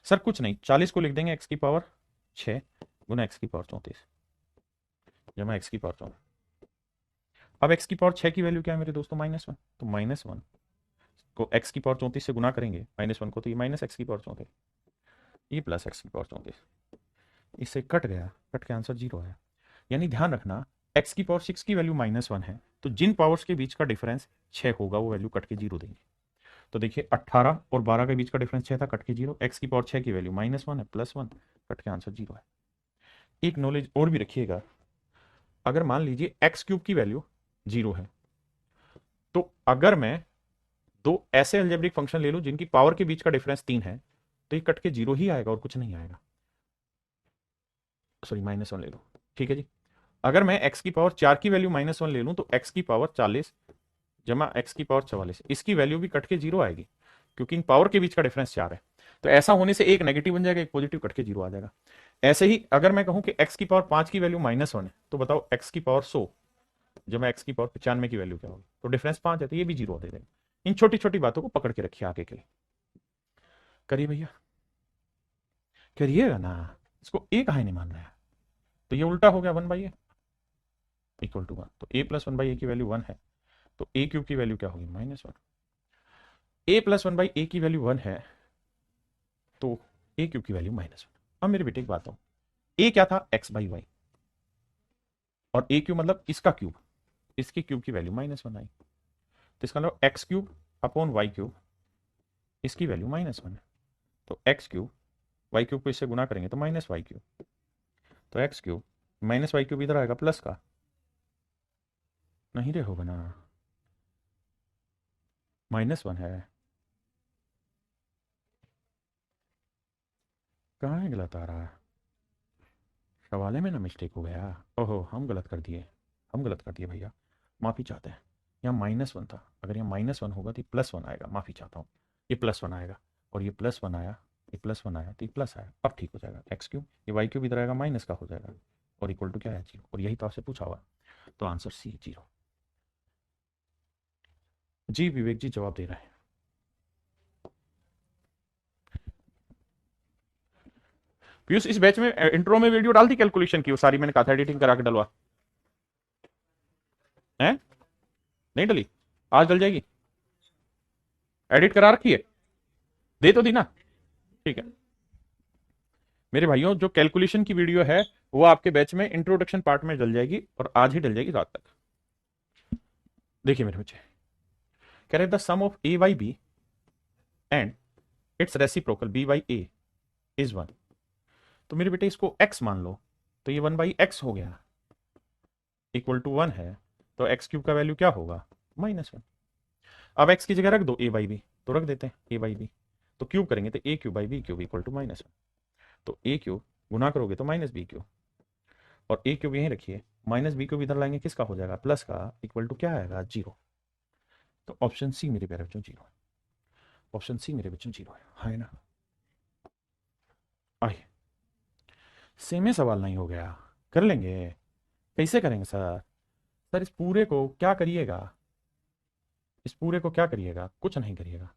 सर कुछ नहीं, 40 को लिख देंगे x की पावर 6 गुना x की पावर 34 जमा x की पावर 34। अब x की पावर 6 की वैल्यू क्या है मेरे दोस्तों? -1। तो -1 को x की पावर 34 से गुना करेंगे, -1 को, तो ये माइनस एक्स की पावर 34, ये प्लस एक्स की पावर 34। इससे कट गया, कट के आंसर 0 है। यानी ध्यान रखना, x की पावर 6 की वैल्यू -1 है, तो जिन पावर्स के बीच का डिफरेंस 6 होगा वो वैल्यू कट के 0 देंगे। तो देखिए 18 और 12 के बीच का डिफरेंस 6 था, कट के 0। x की पावर 6 की वैल्यू -1 है, +1, कट के आंसर 0 है। एक नॉलेज और भी रखिएगा, अगर मान लीजिए एक्स क्यूब की वैल्यू 0 है, तो अगर मैं दो ऐसे अलजेब्रिक फंक्शन ले लूं जिनकी पावर के बीच का डिफरेंस 3 है, तो ये कट के 0 ही आएगा और कुछ नहीं आएगा। सॉरी, -1 ले लो, ठीक है जी। अगर मैं x की पावर 4 की वैल्यू -1 ले लूं तो x की पावर 40 जमा x की पावर 44, इसकी वैल्यू भी कट के 0 आएगी, क्योंकि इन पावर के बीच का डिफरेंस 4 है। तो ऐसा होने से एक नेगेटिव बन जाएगा, एक पॉजिटिव, कट के 0 आ जाएगा। ऐसे ही अगर मैं कहूं कि x की पावर 5 की वैल्यू -1 है, तो बताओ x की पावर 100 जमा x की पावर 95 की वैल्यू क्या होगी? तो डिफरेंस 5 है, तो ये भी 0 दे देगा। इन छोटी छोटी बातों को पकड़ के रखिए आगे के लिए। करिए भैया, करिएगा ना। इसको ए कहा नहीं मान रहा है, तो ये उल्टा हो गया, 1/a इक्वल टू 1। तो a प्लस 1/a की वैल्यू 1 है, तो a क्यूब की वैल्यू क्या होगी? -1। a प्लस 1/a की वैल्यू 1 है, तो a क्यूब की वैल्यू -1। अब मेरे बेटे की बात हो, a क्या था? x/y, और a क्यूब मतलब इसका क्यूब, इसके क्यूब की वैल्यू -1 आई। तो इसका मतलब x cube upon y cube, इसकी वैल्यू -1 है। तो एक्स क्यूब वाई क्यूब को इससे गुना करेंगे तो -y3। तो एक्स क्यूब -y3 इधर आएगा प्लस का, नहीं रे होगा ना, -1 है। कहाँ है गलत आ रहा है? सवाले में ना मिस्टेक हो गया। ओहो, हम गलत कर दिए, हम गलत कर दिए भैया, माफ़ी चाहते हैं। यहाँ -1 था, अगर यहाँ -1 होगा तो ये +1 आएगा, माफ़ी चाहता हूँ। ये +1 आएगा और ये +1 आया, ये +1 आया, तो ये प्लस आया, अब ठीक हो जाएगा। एक्स क्यूब, ये वाई क्यूब इधर आएगा, माइनस का हो जाएगा, और इक्वल टू क्या है? 0। और यही तो आपसे पूछा हुआ, तो आंसर सी 0। जी विवेक जी जवाब दे रहे हैं। पीयूष इस बैच में इंट्रो में वीडियो डाल दी कैलकुलेशन की, वो सारी मैंने कहा था एडिटिंग करा के डलवा, है नहीं डली? आज डल जाएगी, एडिट करा रखी है, दे तो दी ना? ठीक है मेरे भाइयों, जो कैलकुलेशन की वीडियो है वो आपके बैच में इंट्रोडक्शन पार्ट में डल जाएगी, और आज ही डल जाएगी रात तक। देखिए मेरे बच्चे, कह रहे the sum of a by b and its reciprocal b by a is 1। तो मेरे बेटे इसको x मान लो, तो ये 1/x हो गया, इक्वल टू 1 है, तो एक्स क्यूब का वैल्यू क्या होगा? -1। अब x की जगह रख दो a बाई बी, तो रख देते हैं a बाई बी, तो क्यूब करेंगे तो a cube by b cube equal to -1। तो ए क्यूब गुना करोगे तो माइनस बी क्यूब, और ए क्यूब यहीं रखिए, माइनस बी क्यूब इधर लाएंगे किसका हो जाएगा, प्लस का, इक्वल टू क्या आएगा, जीरो। तो ऑप्शन सी मेरे प्यारे बच्चों जीरो है, ऑप्शन सी मेरे बच्चों जीरो है ना। आइए, सेम ही सवाल नहीं हो गया, कर लेंगे, कैसे करेंगे सर? सर इस पूरे को क्या करिएगा, इस पूरे को क्या करिएगा, कुछ नहीं करिएगा,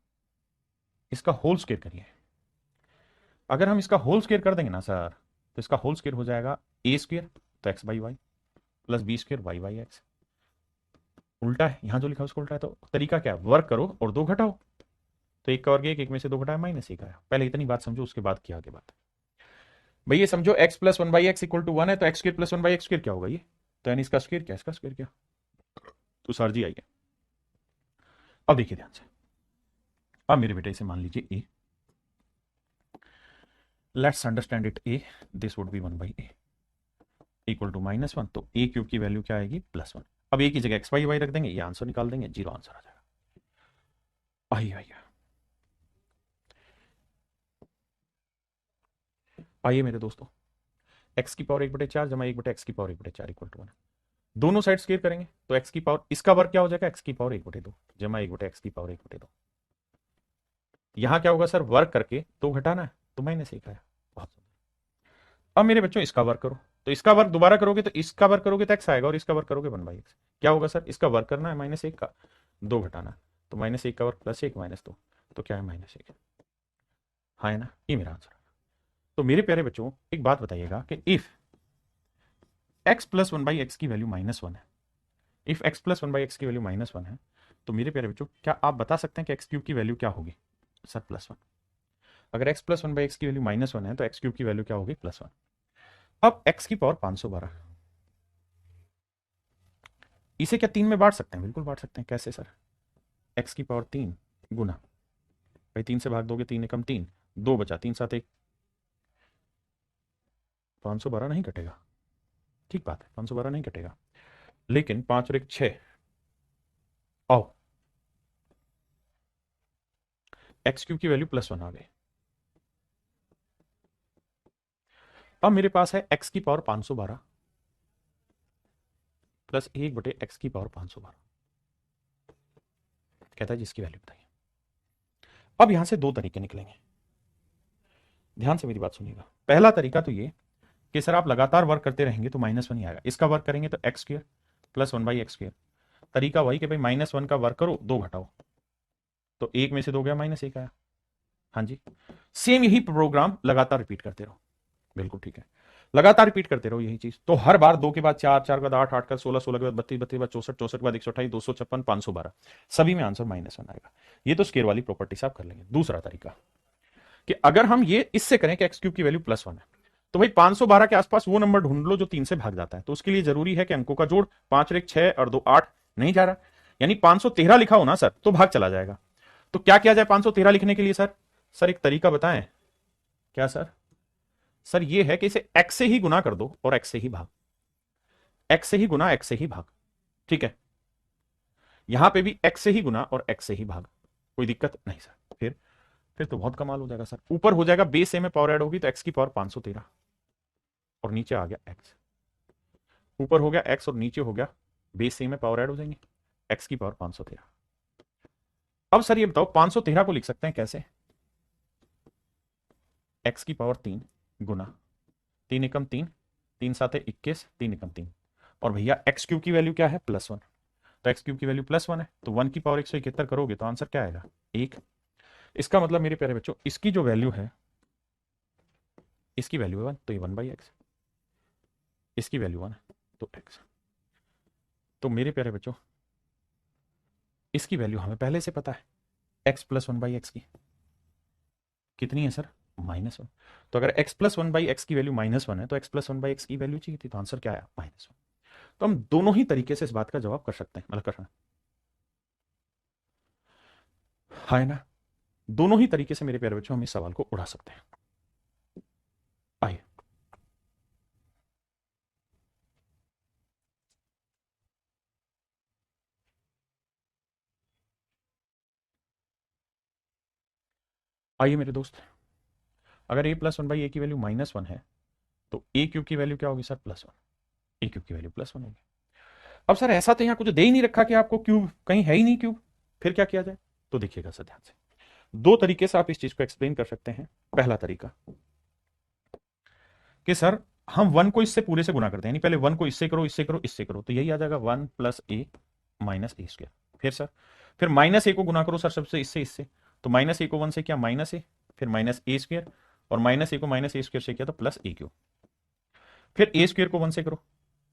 इसका होल स्क्वायर करिए। अगर हम इसका होल स्क्वायर कर देंगे ना सर, तो इसका होल स्क्वायर हो जाएगा ए स्क्वायर, तो x by y, plus B square y by x. उल्टा है, यहां जो लिखा है उसको उल्टा है, तो तरीका क्या है, वर्क करो और दो घटाओ। तो एक का वर्ग एक, एक में से दो घटाया माइनस एक आया। पहले इतनी बात समझो, उसके बाद किया आगे बात। भैया समझो x plus one by x equal to one है, तो x square plus one by x square क्या होगा ये, तो यानी इसका स्क्वायर क्या, इसका स्क्वायर क्या। तो सर जी आइए, अब देखिए ध्यान से, अब मेरे बेटे इसे मान लीजिए A, let's understand it A, this would be one by A equal to minus one, तो ए क्यूब की वैल्यू क्या आएगी, प्लस वन। अब ए की जगह एक्स वाई वाई रख देंगे, ये आंसर निकाल देंगे, जीरो आंसर आ जाएगा। आइए आइए आइए मेरे दोस्तों, एक्स की पावर एक बटे चार जमा एक बटे एक्स की पावर एक बटे चार इक्वल टू वन, दोनों साइड स्क्वायर करेंगे, तो एक्स की पावर, इसका वर्ग क्या हो जाएगा, एक्स की पावर एक बटे दो जमा एक बटे एक्स की पावर एक बटे दो। यहां क्या होगा सर, वर्ग करके दो घटाना है, तो माइनस एक आया, बहुत सुंदर। अब मेरे बच्चों इसका वर्ग करो, तो इसका वर्ग दोबारा करोगे तो इसका वर्ग करोगे तो एक्स आएगा, और इसका वर्ग करोगे वन बाई एक्स। क्या होगा सर, इसका वर्ग करना है माइनस एक का, दो घटाना है, तो माइनस एक का वर्ग प्लस एक माइनस दो, तो क्या है माइनस एक। हाँ है ना, ये मेरा आंसर है। तो मेरे प्यारे बच्चों एक बात बताइएगा कि if x plus one by x की वैल्यू माइनस वन है, if x plus one by x की वैल्यू माइनस वन है, तो मेरे प्यारे बच्चों क्या आप बता सकते हैं कि एक्स क्यूब की वैल्यू क्या होगी, सर प्लस वन। अगर x plus one by x की वैल्यू माइनस वन है तो एक्स क्यूब की वैल्यू क्या होगी, प्लस वन। अब एक्स की पावर 512, इसे क्या तीन में बांट सकते हैं, बिल्कुल बांट सकते हैं, कैसे सर, एक्स की पावर तीन गुना, भाई तीन से भाग दोगे, तीन एकम तीन, दो बचा, तीन सात एक, 512 नहीं कटेगा, ठीक बात है 512 नहीं कटेगा, लेकिन पांच और एक छह, आओ एक्स क्यूब की वैल्यू प्लस वन आ गई। अब मेरे पास है एक्स की पावर 512 प्लस एक बटे एक्स की पावर 512, कहता है जिसकी वैल्यू बताइए। अब यहां से दो तरीके निकलेंगे, ध्यान से मेरी बात सुनिएगा। पहला तरीका तो ये कि सर आप लगातार वर्क करते रहेंगे तो माइनस वन ही आएगा, इसका वर्क करेंगे तो x square plus one by x square. तरीका वही कि भाई माइनस वन का वर्क करो, दो घटाओ, तो एक में से दो गया, माइनस एक आया। हाँ जी, सेम यही प्रोग्राम लगातार रिपीट करते रहो, बिल्कुल ठीक है, लगातार रिपीट करते रहो यही चीज। तो हर बार दो के बाद चार, चार के बाद आठ, आठ का सोलह, सोलह के बाद बत्तीस, बत्तीस के बाद चौसठ, चौसठ के बाद 128, 256, 512, सभी में आंसर माइनस वन आएगा। ये तो स्केयर वाली प्रॉपर्टी से आप कर लेंगे। दूसरा तरीका कि अगर हम ये इससे करें कि एक्स क्यूब की वैल्यू प्लस वन है, तो भाई 512 के आसपास वो नंबर ढूंढ लो जो तीन से भाग जाता है, तो उसके लिए जरूरी है कि अंकों का जोड़, पांच और एक छह और दो आठ, नहीं जा रहा, यानी 513 लिखा हो ना सर तो भाग चला जाएगा। तो क्या किया जाए 513 लिखने के लिए सर, सर एक तरीका बताएं, क्या सर, सर ये है कि इसे एक्स से ही गुना कर दो और एक्स से ही भाग, एक्स से ही गुना एक्स से ही भाग, ठीक है, यहां पे भी एक्स से ही गुना और एक्स से ही भाग, कोई दिक्कत नहीं सर। फिर तो बहुत कमाल हो जाएगा सर, ऊपर हो जाएगा बेस ए में पावर ऐड होगी तो एक्स की पावर 513, और नीचे आ गया एक्स, ऊपर हो गया एक्स और नीचे हो गया बेस ए में पावर ऐड हो जाएंगे, एक्स की पावर 513। अब सर ये बताओ 513 को लिख सकते हैं कैसे, एक्स की पावर तीन गुना, तीन एकम तीन, तीन सात है 21, तीन एकम तीन, और भैया एक्स क्यूब की वैल्यू क्या है, प्लस वन, तो एक्स क्यूब की वैल्यू प्लस वन है, तो वन की पावर 171 करोगे तो आंसर क्या आएगा, एक। इसका मतलब मेरे प्यारे बच्चों इसकी जो वैल्यू है, इसकी वैल्यू है वन, तो ये वन बाई एक्स, इसकी वैल्यू वन है तो एक्स। तो मेरे प्यारे बच्चों इसकी वैल्यू हमें पहले से पता है, x plus one by x की कितनी है सर, माइनस वन। तो अगर x plus one by x की वैल्यू माइनस वन है तो x plus one by x की वैल्यू चाहिए थी, तो आंसर क्या आया, माइनस वन। तो हम दोनों ही तरीके से इस बात का जवाब कर सकते हैं, मतलब कर, है ना, दोनों ही तरीके से मेरे प्यारे बच्चों हम इस सवाल को उड़ा सकते हैं। आइए आइए मेरे दोस्त, अगर a प्लस वन बाई ए की वैल्यू -1 है तो a क्यूब की वैल्यू क्या होगी सर? +1। ए क्यूब की वैल्यू +1 होगी। अब सर ऐसा तो यहाँ कुछ दे ही नहीं रखा कि आपको क्यूब, कहीं है ही नहीं क्यूब, फिर क्या किया जाए? तो देखिएगा सर ध्यान से, दो तरीके से आप इस चीज को एक्सप्लेन कर सकते हैं। पहला तरीका कि सर हम 1 को इससे पूरे से गुना करते हैं, यानी पहले 1 को इससे करो, इससे करो, इससे करो, तो यही आ जाएगा 1 + a - a²। फिर सर, फिर -a को गुना करो सर सबसे, इससे इससे, तो -a को 1 से किया -a, फिर -a², और -a को -a² से किया तो +a³। फिर a² को 1 से करो,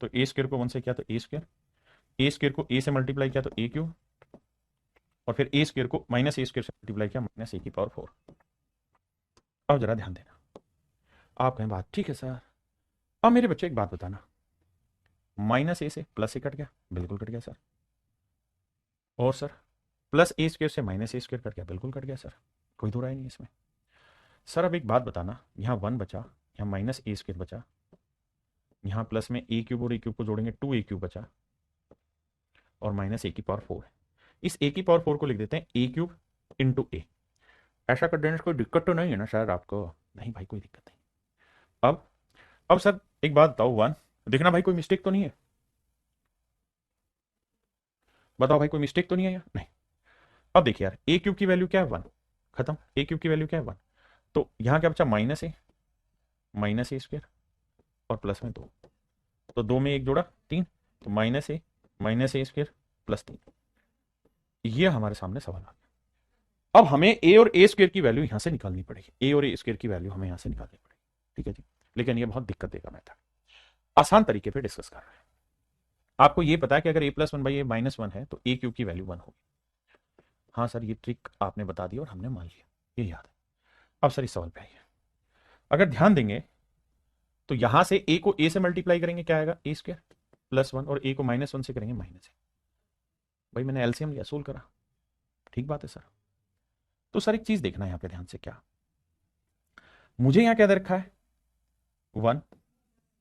तो a² को 1 से किया तो a², a² को a से मल्टीप्लाई किया तो a³, और फिर a² को -a² से मल्टीप्लाई किया -a⁴। अब जरा ध्यान देना, आप कहें बात ठीक है सर, अब मेरे बच्चे एक बात बताना, -a से +a कट गया, बिल्कुल कट गया सर। और सर +a² से -a² कट गया, बिल्कुल कट गया सर, कोई दो राय नहीं इसमें। सर अब एक बात बताना, यहाँ 1 बचा, यहाँ -a² बचा, यहाँ प्लस में a³ और a³ को जोड़ेंगे 2a³ बचा, और -a⁴ है। इस a⁴ को लिख देते हैं a³ × a। ऐसा कर देने से कोई दिक्कत तो नहीं है ना सर आपको? नहीं भाई, कोई दिक्कत नहीं। अब सर एक बात बताओ, 1 देखना भाई, कोई मिस्टेक तो नहीं है? बताओ भाई, कोई मिस्टेक तो नहीं है यार? नहीं। अब देखिए यार, a³ की वैल्यू क्या है? 1। खत्म। a³ की वैल्यू क्या है? 1। तो यहां क्या बचा? -a और प्लस में 2, तो 2 में 1 जोड़ा 3, तो -a + 3। ये हमारे सामने सवाल आ गया। अब हमें a और a² की वैल्यू यहां से निकालनी पड़ेगी, a और a² की वैल्यू हमें यहां से निकालनी पड़ेगी, ठीक है जी। लेकिन ये बहुत दिक्कत देगा मैथड, आसान तरीके पे डिस्कस कर रहे हैं। आपको ये पता है कि अगर a + 1/a -1 है तो a³ की वैल्यू 1 होगी। हाँ सर, ये ट्रिक आपने बता दी और हमने मान लिया, ये याद है। अब सर इस सवाल पे आइए, अगर ध्यान देंगे तो यहां से a को a से मल्टीप्लाई करेंगे, क्या आएगा? a² + 1, और a को -1 से करेंगे -a। भाई मैंने एलसीएम लिया, सोल्व करा, ठीक बात है सर। तो सर एक चीज देखना है यहाँ पे ध्यान से, क्या मुझे यहाँ क्या दे रखा है? 1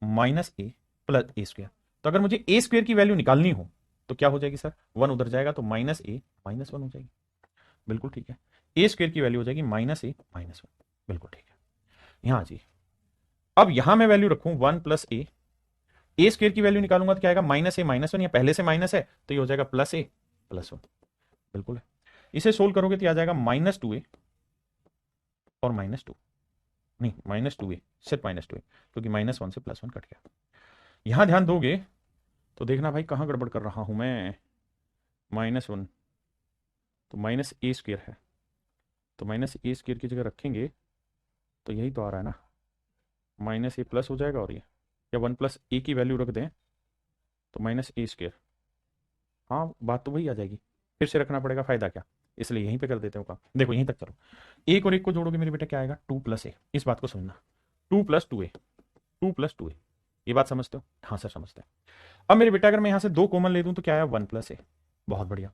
-a + a²। तो अगर मुझे a² की वैल्यू निकालनी हो तो क्या हो जाएगी सर? 1 उधर जाएगा तो -a -1 हो जाएगी, बिल्कुल ठीक है। a² की वैल्यू हो जाएगी -a -1, बिल्कुल ठीक है। यहां जी, अब यहां मैं वैल्यू रखूं 1 + a² की वैल्यू निकालूंगा तो क्या आएगा? -a -1, या पहले से माइनस है तो ये हो जाएगा +a + 1, बिल्कुल है। इसे सोल्व करोगे तो आ जाएगा -2a और -2, नहीं -2a, सिर्फ -2a, क्योंकि -1 से +1 कट गया। यहां ध्यान दोगे तो देखना भाई कहां गड़बड़ कर रहा हूं मैं, -1 तो -a² है, तो -a² की जगह रखेंगे तो यही तो आ रहा है ना, -a+ हो जाएगा, और ये या 1 + a की वैल्यू रख दें तो -a²। हाँ बात तो वही आ जाएगी, फिर से रखना पड़ेगा, फायदा क्या, इसलिए यहीं पे कर देते हो काम। देखो यहीं तक चलो, एक और एक को जोड़ोगे मेरे बेटा क्या आएगा? 2 + a। इस बात को समझना, 2 + 2a, 2 + 2a, ये बात समझते हो? हाँ सर समझते हैं। अब मेरे बेटा अगर मैं यहां से 2 कॉमन ले दूं तो क्या आया? 1 + a, बहुत बढ़िया।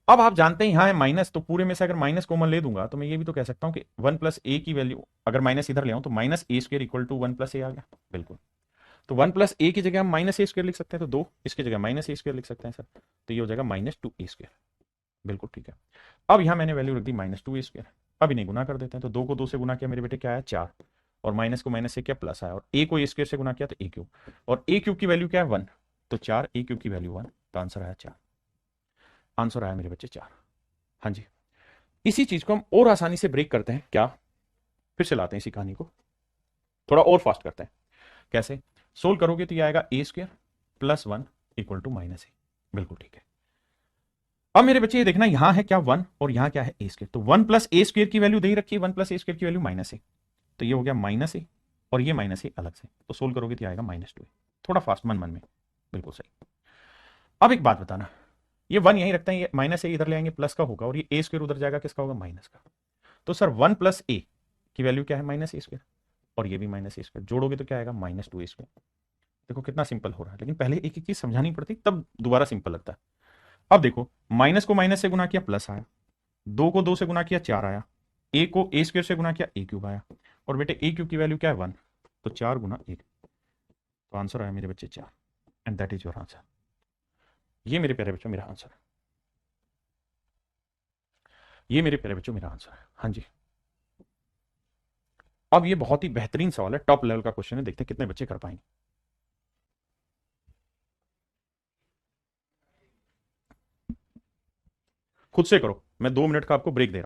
अब आप जानते हैं यहां है माइनस, तो पूरे में से अगर माइनस कॉमन ले दूंगा तो मैं ये भी तो कह सकता हूं कि 1 + a की वैल्यू, अगर माइनस इधर ले आऊं तो -a² = 1 + a आ गया, बिल्कुल। तो 1 + a की जगह हम -a² लिख सकते हैं, तो 2 इसकी जगह -a² लिख सकते हैं सर, तो ये हो जाएगा -2a², बिल्कुल ठीक है। अब यहां मैंने वैल्यू रख दी -2a²। अब इन्हें गुना कर देते हैं, तो 2 को 2 से गुना किया मेरे बेटे क्या आया? 4, और माइनस को माइनस से किया प्लस आया, और a को a² से गुना किया तो a³, और a³ की वैल्यू क्या है? 1, तो 4, a³ की वैल्यू 1, तो आंसर आया 4। आंसर आया मेरे बच्चे 4। हाँ जी, इसी चीज को हम और आसानी से ब्रेक करते हैं, क्या? फिर से लाते हैं इसी कहानी को, थोड़ा और फास्ट करते हैं। कैसे सोल्व करोगे तो ये आएगा a² + 1 = -a, बिल्कुल ठीक है। अब मेरे बच्चे ये देखना, यहां है क्या? 1, और यहां क्या है? a², तो 1 + a² की वैल्यू दे ही रखी है, 1 + a² की वैल्यू -a, तो ये हो गया -a, और ये -a अलग से, तो सोल्व करोगे तो आएगा -2। थोड़ा फास्ट, मन मन में, बिल्कुल सही। अब एक बात बताना, ये 1 यहीं रखते हैं, ये -a इधर ले आएंगे, प्लस का होगा, और ये a² उधर जाएगा, किसका होगा? माइनस का। तो सर 1 + a की वैल्यू क्या है? -a², और ये भी -a², जोड़ोगे तो क्या आएगा? -2a²। देखो कितना सिंपल हो रहा है, लेकिन पहले एक एक चीज समझानी पड़ती, तब दोबारा सिंपल लगता है। अब देखो, माइनस को माइनस से गुना किया, प्लस आया, 2 को 2 से गुना किया, 4 आया, a को a² से गुना किया, a³ आया, और बेटे a³ की वैल्यू क्या है? 1, तो 4 × 1, तो आंसर आया मेरे बच्चे 4, and that is your answer. ये मेरे प्यारे बच्चों मेरा आंसर है, ये मेरे प्यारे बच्चों मेरा आंसर है। हाँ जी, अब ये बहुत ही बेहतरीन सवाल है, टॉप लेवल का क्वेश्चन है, देखते हैं कितने बच्चे कर पाएंगे। खुद से करो, मैं 2 मिनट का आपको ब्रेक दे रहा हूं।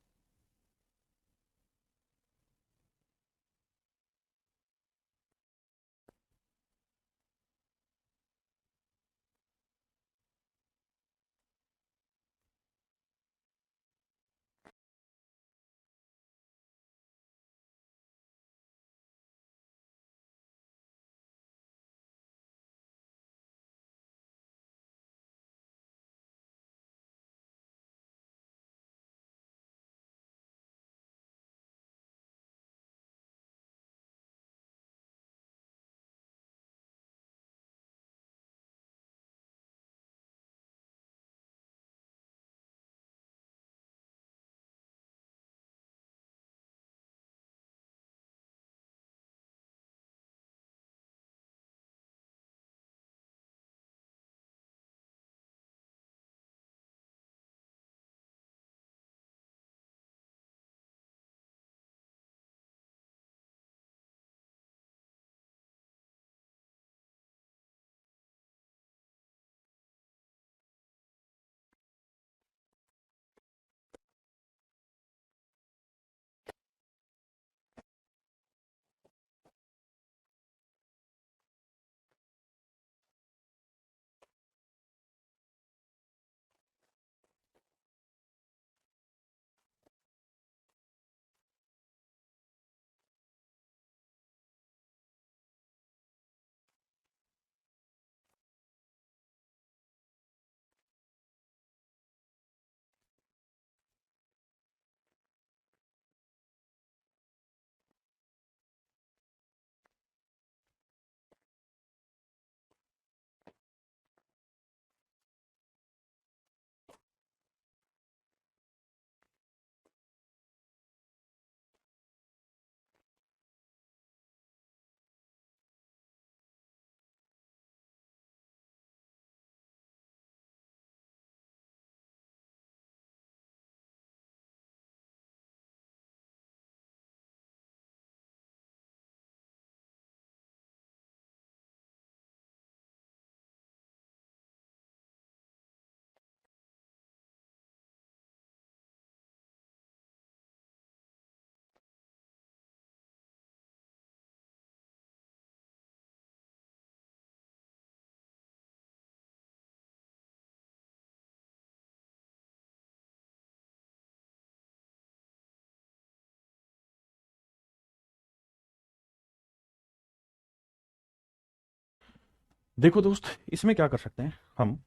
देखो दोस्त, इसमें क्या कर सकते हैं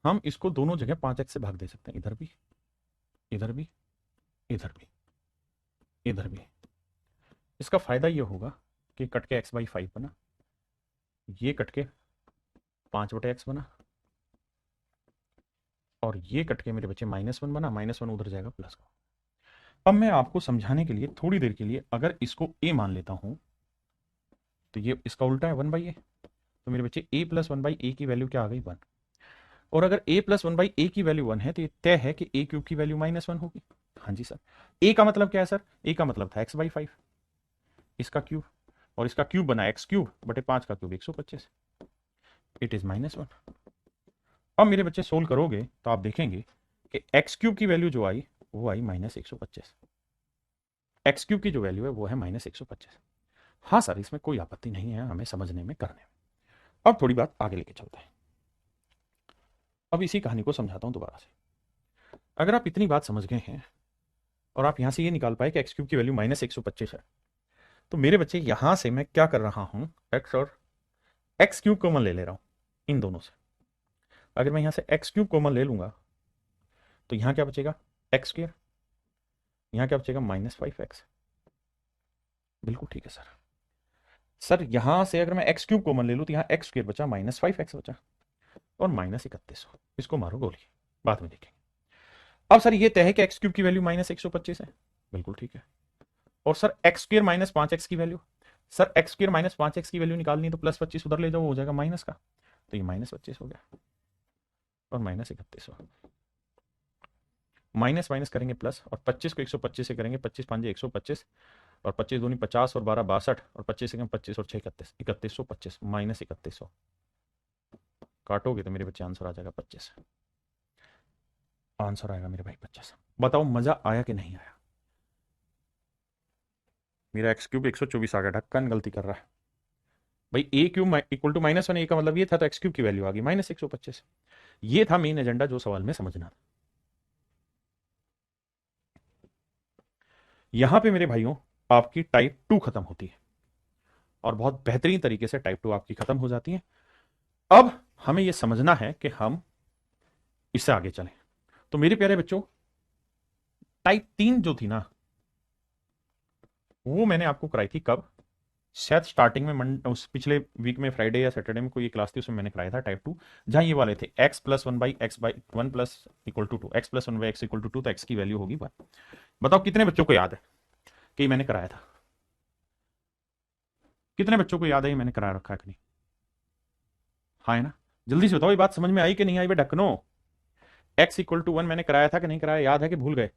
हम इसको दोनों जगह 5x से भाग दे सकते हैं, इधर भी, इधर भी, इधर भी, इधर भी। इसका फायदा ये होगा कि कट के x/5 बना, ये कट के 5/x बना, और ये कट के मेरे बच्चे -1 बना, -1 उधर जाएगा प्लस का। अब मैं आपको समझाने के लिए थोड़ी देर के लिए अगर इसको a मान लेता हूं, तो ये इसका उल्टा है 1/a, तो मेरे बच्चे a प्लस 1/a की वैल्यू क्या आ गई 1। और अगर a प्लस 1/a की वैल्यू 1 है तो ये तय है कि a क्यूब की वैल्यू -1 होगी। हाँ जी सर। a का मतलब क्या है सर? a का मतलब था x/5, इसका क्यूब, और इसका क्यूब बना x³ बटे 5 का क्यूब 125, इट इज -1। अब मेरे बच्चे सोल्व करोगे तो आप देखेंगे कि x³ की वैल्यू जो आई वो आई -125, x³ की जो वैल्यू है वो है -125। हाँ सर, इसमें कोई आपत्ति नहीं है हमें समझने में, करने में। अब थोड़ी बात आगे लेके चलते हैं। अब इसी कहानी को समझाता हूं दोबारा से। अगर आप इतनी बात समझ गए हैं और आप यहां से ये निकाल पाए कि x³ की वैल्यू -125 है, तो मेरे बच्चे यहां से मैं क्या कर रहा हूं, x और x³ कॉमन ले ले रहा हूं इन दोनों से। अगर मैं यहां से x³ कॉमन ले लूंगा तो यहां क्या बचेगा, x², यहां क्या बचेगा -5x। बिल्कुल ठीक है सर। सर यहां से अगर मैं x³ कॉमन ले लूं तो यहां x² बचा, -5x बचा, और -31। इसको मारो गोली, बाद में देखेंगे। अब सर ये तय है कि x³ की वैल्यू -125 है, बिल्कुल ठीक है। और सर x² -5x की वैल्यू, सर x² -5x की वैल्यू निकालनी है तो +25 उधर ले जाओ, हो जाएगा माइनस का, तो ये -25 हो गया और -31 हो। माइनस माइनस करेंगे प्लस, और 25 को 125 से करेंगे, 25 5 125, और 25 दूनी 50 और 12 62 और 25 से कम 25 और 6 31, 3125 माइनस 3100 काटोगे तो मेरे बच्चे आंसर आ जाएगा 25। आंसर आएगा मेरे भाई 25। बताओ मजा आया कि नहीं आया? मेरा एक्स क्यूब 124 आ गया, ढक्कन गलती कर रहा है भाई। ए क्यूब इक्वल टू -1, ए का मतलब ये था, तो एक्स क्यूब की वैल्यू आ गई -125। ये था मेन एजेंडा जो सवाल में समझना था। यहां पे मेरे भाइयों आपकी टाइप 2 खत्म होती है और बहुत बेहतरीन तरीके से टाइप 2 आपकी खत्म हो जाती है। अब हमें यह समझना है कि हम इससे आगे चलें। तो मेरे प्यारे बच्चों, टाइप 3 जो थी ना, वो मैंने आपको कराई थी कब? शायद स्टार्टिंग में उस पिछले वीक में फ्राइडे या सैटरडे में कोई क्लास थी, उसमें मैंने कराया था टाइप 2, जहां ये वाले थे x plus 1/x/1 plus equal to 2, x plus 1/x equal to 2, तो x की वैल्यू होगी 1। बताओ कितने बच्चों को याद है कि मैंने कराया था? कितने बच्चों को याद है ये मैंने करा रखा है कि नहीं? हाँ है ना? जल्दी से बताओ, ये बात समझ में आई कि नहीं आई? बे ढक्कनो, x इक्वल टू 1 मैंने कराया था कि नहीं कराया? याद है कि भूल गए?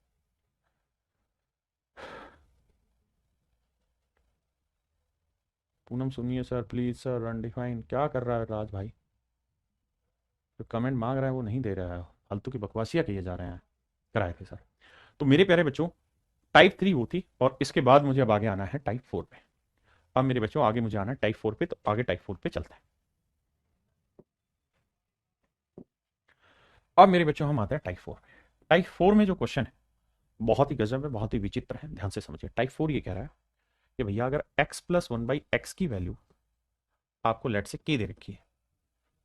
पूनम सुनिए सर, प्लीज सर, अनडिफाइंड क्या कर रहा है राज भाई? जो कमेंट मांग रहा है वो नहीं दे रहा है, फालतू की बकवासियां किए जा रहे हैं। कराए थे सर। तो मेरे प्यारे बच्चों, टाइप 3 वो थी, और इसके बाद मुझे अब आगे आना है टाइप 4 पे। अब मेरे बच्चों आगे मुझे आना है टाइप 4 पे, तो आगे टाइप 4 पे चलते हैं। अब मेरे बच्चों हम आते हैं टाइप 4 पे। टाइप 4 में जो क्वेश्चन है बहुत ही गजब है, बहुत ही विचित्र है, ध्यान से समझिए। टाइप 4 ये कह रहा है कि भैया अगर x प्लस 1/x की वैल्यू आपको लेट से k दे रखी है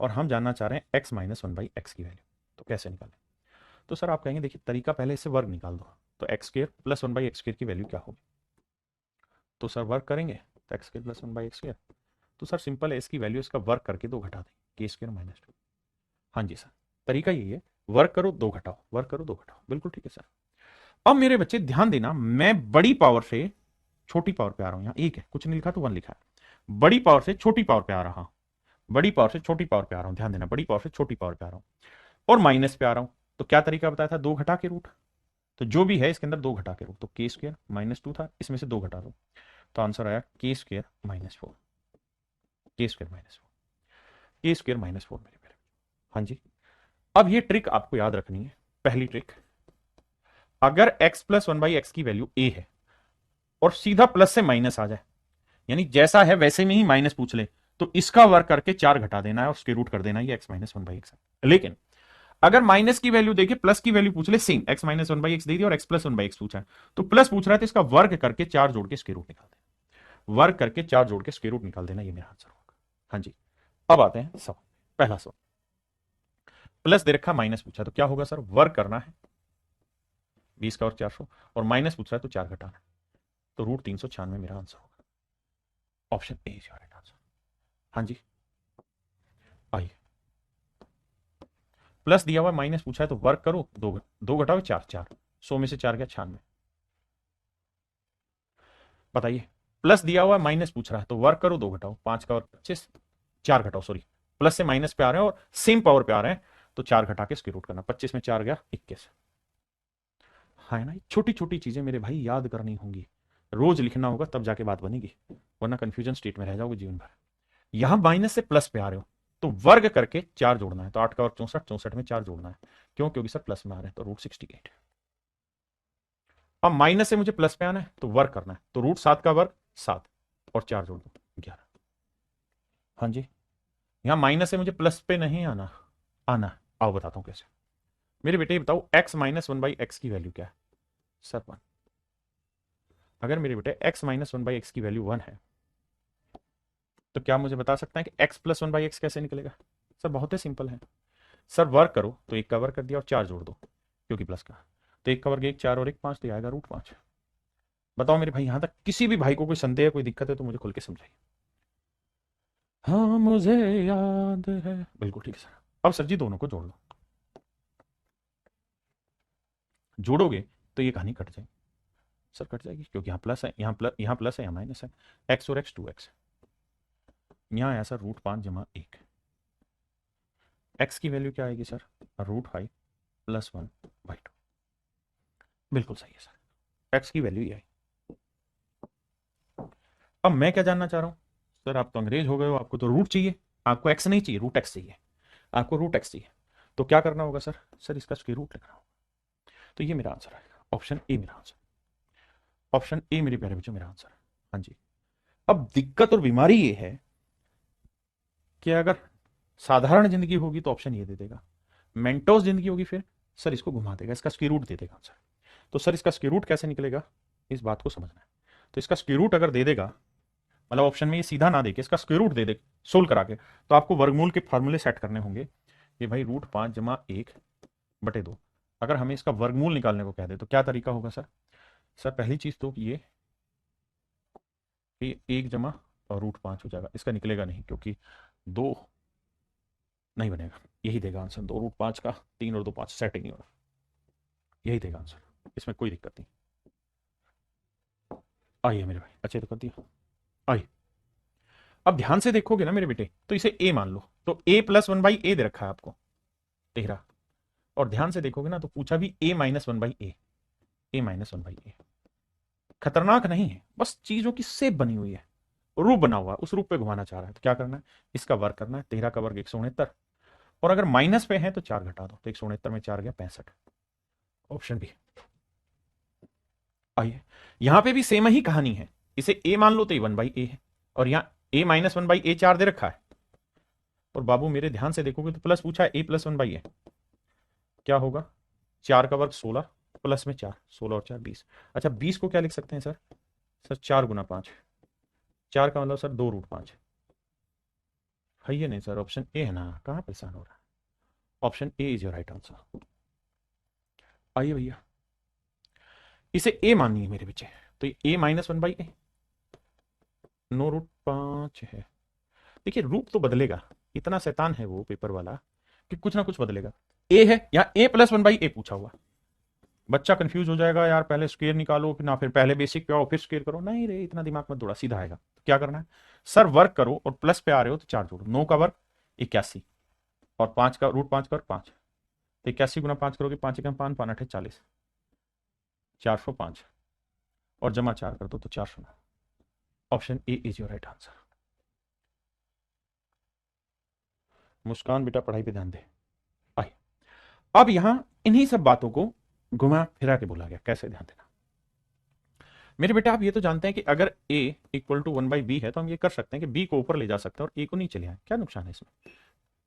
और हम जानना चाह रहे हैं x माइनस 1/x की वैल्यू, तो कैसे निकालें? तो सर आप कहेंगे देखिए तरीका, पहले इससे वर्ग निकाल दो, तो x square plus 1/x square की वैल्यू क्या होगी? तो सर वर्क करेंगे तो x square plus 1/x square, तो सर सिंपल है, इसकी वैल्यू इसका वर्क करके 2 घटा दें, k² - 2। हाँ जी सर, तरीका यही है, वर्क करो 2 घटाओ, वर्क करो 2 घटाओ, बिल्कुल ठीक है सर। अब मेरे बच्चे ध्यान देना, मैं बड़ी पावर से छोटी पावर पे आ रहा हूं, यहां एक है, कुछ नहीं लिखा तो 1 लिखा है। बड़ी पावर से छोटी पावर पे आ रहा हूं, बड़ी पावर से छोटी पावर पे आ रहा हूं, ध्यान देना, बड़ी पावर से छोटी पावर पे आ रहा हूं और माइनस पे आ रहा हूं। तो क्या तरीका बताया था? 2 घटा के रूट। तो जो भी है इसके अंदर 2 घटा के रूट, तो k² - 2 था, इसमें से 2 घटा दो, तो आंसर आया k² - 4, k² - 4 मेरे प्यारे। हाँ जी। अब ये ट्रिक आपको याद रखनी है। पहली ट्रिक, अगर x प्लस 1/x की वैल्यू a है और सीधा प्लस से माइनस आ जाए, यानी जैसा है वैसे में ही माइनस पूछ ले, तो इसका वर्क करके 4 घटा देना है और उसके रूट कर देना है, ये x माइनस 1/x है। लेकिन अगर माइनस की वैल्यू देखे, प्लस की वैल्यू पूछ ले, सेम x माइनस 1/x दे दी और x प्लस 1/x पूछा है, तो प्लस पूछ रहा है तो इसका वर्ग करके 4 जोड़ के स्क्वायर रूट निकाल देना, वर्ग करके 4 जोड़ के स्क्वायर रूट निकाल देना, ये मेरा आंसर होगा। हाँ जी। अब आते हैं सवाल, पहला सवाल, प्लस दे रखा, माइनस पूछा, तो क्या होगा सर? वर्ग करना है 20 का और 400, और माइनस पूछ रहा है तो 4 घटाना है, तो √396 मेरा आंसर होगा। Option A is right answer. हाँ जी, आइए, प्लस दिया हुआ, माइनस पूछा है, तो वर्क करो, दो घटाओ 4, 4, 100 में से 4 गया 96। बताइए, प्लस दिया हुआ, माइनस पूछ रहा है, तो वर्क करो, 2 घटाओ, 5 का और 25, 4 घटाओ, सॉरी, प्लस से माइनस पे आ रहे हैं और सेम पावर पे आ रहे हैं, तो 4 घटा के स्क्वायर रूट करना, 25 में 4 गया 21। हाँ है ना? छोटी छोटी चीजें मेरे भाई याद करनी होंगी, रोज लिखना होगा, तब जाके बात बनेगी, वरना कंफ्यूजन स्टेट में रह जाओगे जीवन भर। यहां माइनस से प्लस पे आ रहे हो, तो वर्ग करके 4 जोड़ना है, तो 8 का और 64, 64 में 4 जोड़ना है, क्यों? क्योंकि सर प्लस में आ रहे हैं, तो √68। अब माइनस से मुझे प्लस पे आना है, तो वर्ग करना है, तो √7 का वर्ग 7 और 4 जोड़ दो 11। हाँ जी, यहां माइनस से मुझे प्लस पे नहीं आना, आना, आओ बताता हूं कैसे। मेरे बेटे बताओ, x माइनस 1/x की वैल्यू क्या है? सर 1। अगर मेरे बेटे x माइनस 1/x की वैल्यू 1 है, तो क्या मुझे बता सकता है कि x प्लस 1/x कैसे निकलेगा? सर बहुत ही सिंपल है, सर वर्क करो, तो 1 का वर्क कर दिया और 4 जोड़ दो, क्योंकि प्लस का, तो 1 का वर्ग 1, 4 और 1 5, तो आएगा √5। बताओ मेरे भाई, यहां तक किसी भी भाई को कोई संदेह, कोई दिक्कत है तो मुझे खुल के समझाइए। हाँ मुझे याद है, बिल्कुल ठीक है सर। अब सर जी दोनों को जोड़ लो, जोड़ोगे तो ये कहानी कट जाएगी। सर कट जाएगी क्योंकि यहाँ प्लस है, यहाँ प्लस है, यहाँ माइनस है, x और x 2x, यहाँ आया सर √5 + 1। x की वैल्यू क्या आएगी सर? √5 + 1/2। बिल्कुल सही है सर, x की वैल्यू ये आई। अब मैं क्या जानना चाह रहा हूं, सर आप तो अंग्रेज हो गए हो, आपको तो रूट चाहिए, आपको एक्स नहीं चाहिए, रूट एक्स चाहिए, आपको रूट एक्स चाहिए। तो क्या करना होगा सर, सर इसका स्क्वायर रूट लेना होगा। तो ये मेरा आंसर आएगा, ऑप्शन ए मेरा आंसर, ऑप्शन ए मेरे प्यारे बच्चों मेरा आंसर है। हाँ जी। अब दिक्कत और बीमारी ये है कि अगर साधारण जिंदगी होगी तो ऑप्शन ये दे देगा, मेंटोस जिंदगी होगी फिर सर इसको घुमा देगा, इसका स्क्वायर रूट दे देगा आंसर। तो सर इसका स्क्वायर रूट कैसे निकलेगा, इस बात को समझना है। तो इसका स्क्वायर रूट अगर दे देगा, मतलब ऑप्शन में ये सीधा ना दे के इसका स्क्वायर रूट दे दे सोल्व करा के, तो आपको वर्गमूल के फॉर्मूले सेट करने होंगे कि भाई √5 = 1/2। अगर हमें इसका वर्गमूल निकालने को कह दे तो क्या तरीका होगा सर, सर पहली चीज तो ये 1 और √5 हो जाएगा, इसका निकलेगा नहीं क्योंकि 2 नहीं बनेगा, यही देगा आंसर, 2 √5 का 3 और 2 5 सेट ही नहीं होगा, यही देगा आंसर, इसमें कोई दिक्कत नहीं। आइए मेरे भाई, अच्छे तो कर दिया। आइए अब ध्यान से देखोगे ना मेरे बेटे, तो इसे ए मान लो, तो a+1/a दे रखा है आपको 13, और ध्यान से देखोगे ना तो पूछा भी a-1/a, a-1/a। खतरनाक नहीं है, बस चीजों की सेप बनी हुई है, रूप बना हुआ है, उस रूप पे घुमाना चाह रहा है। तो क्या करना है, इसका वर्ग करना है, 13 का वर्ग 169, और अगर माइनस पे है तो 4 घटा दो, तो 169 में 4 गया 65, ऑप्शन बी। आइए यहां पे भी सेम ही कहानी है, इसे ए मान लो तो ये 1/a है, और यहाँ a-1/a 4 दे रखा है, और बाबू मेरे ध्यान से देखोगे तो प्लस पूछा है a+1/a, क्या होगा, 4 का वर्ग 16, प्लस में 4, 16 और 4 20। अच्छा 20 को क्या लिख सकते हैं सर, सर 4 × 5, 4 का मतलब सर 2 √5 है, ये नहीं सर, ऑप्शन ए है ना, कहाँ परेशान हो रहा है, option A is your right answer. आइए भैया इसे ए मानिए मेरे बच्चे, तो ये a-1/a 9 √5 है। देखिए रूप तो बदलेगा, इतना शैतान है वो पेपर वाला कि कुछ ना कुछ बदलेगा। ए है या a+1/a पूछा हुआ, बच्चा कंफ्यूज हो जाएगा, यार पहले स्क्वायर निकालो फिर ना, फिर पहले बेसिक पे आओ फिर स्क्वायर करो, नहीं रे इतना दिमाग मत दौड़ा, सीधा आएगा। तो क्या करना है सर, वर्क करो और प्लस पे आ रहे हो तो 4 जोड़ो, 9 का वर्ग 81, और 5 का √5 का वर्ग 5, तो 81 × 5 करोगे, 5 × 5 = 5 × 8 = 40, 405, और जमा 4 कर दो तो 409, option A is your right answer. Muskan बेटा पढ़ाई पे ध्यान दे। आइए अब यहां इन्हीं सब बातों को घुमा फिरा के बोला गया, कैसे, ध्यान देना मेरे बेटा। आप ये तो जानते हैं कि अगर a = 1/b है तो हम ये कर सकते हैं कि b को ऊपर ले जा सकते हैं और a को नीचे ले आए, क्या नुकसान है इसमें।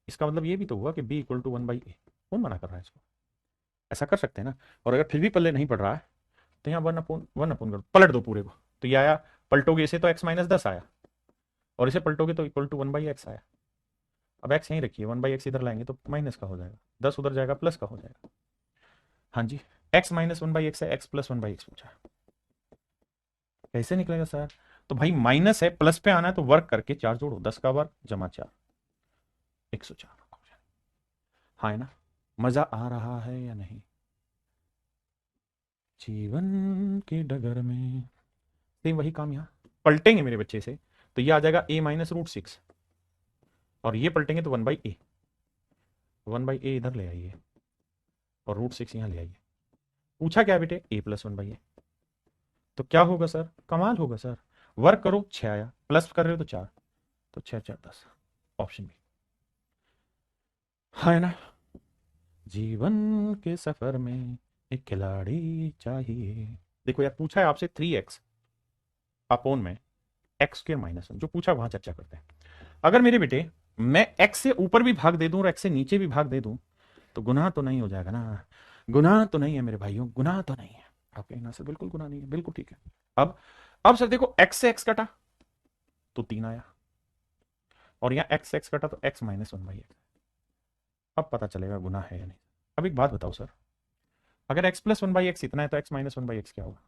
इसका मतलब ये भी तो हुआ कि b = 1/a, कौन मना कर रहा है इसको, ऐसा कर सकते हैं ना। और अगर फिर भी पल्ले नहीं पड़ रहा है तो यहाँ 1/1 कर पलट दो पूरे को, तो ये आया, पलटोगे इसे तो x-10 आया, और इसे पलटोगे तो = 1/x आया। अब x यहीं रखिए, 1/x इधर लाएंगे तो माइनस का हो जाएगा, 10 उधर जाएगा प्लस का हो जाएगा। हाँ जी, x-1/x है, x + 1/x पूछा, कैसे निकलेगा सर। तो भाई माइनस है, प्लस पे आना है तो वर्क करके 4 जोड़ो, 10 का वर्ग जमा 4, 104। हाँ है ना, मजा आ रहा है या नहीं, जीवन के डगर में। सेम वही काम यहाँ पलटेंगे मेरे बच्चे से, तो ये आ जाएगा a-√6, और ये पलटेंगे तो 1/a, 1/a इधर ले आइए और √6 यहाँ ले आइए। पूछा क्या बेटे, a+1/a, तो क्या होगा सर, कमाल होगा सर, वर्क करो 6 आया, प्लस कर रहे हो तो 4, तो 6 4 10, ऑप्शन बी। हाँ है ना, जीवन के सफर में एक खिलाड़ी चाहिए। देखो यार पूछा है आपसे 3x अपोन में x²-1, जो पूछा वहां चर्चा करते हैं। अगर मेरे बेटे मैं x से ऊपर भी भाग दे दूं और x से नीचे भी भाग दे दूं तो गुनाह तो नहीं हो जाएगा ना, गुनाह तो नहीं है मेरे भाइयों, गुनाह तो नहीं है। आप कहना सर बिल्कुल गुनाह नहीं है, बिल्कुल ठीक है। अब सर देखो x से x कटा तो 3 आया, और यहाँ x से x कटा तो x-1/x, अब पता चलेगा गुनाह है या नहीं। अब एक बात बताओ सर, अगर x + 1/x इतना है तो x-1/x क्या होगा,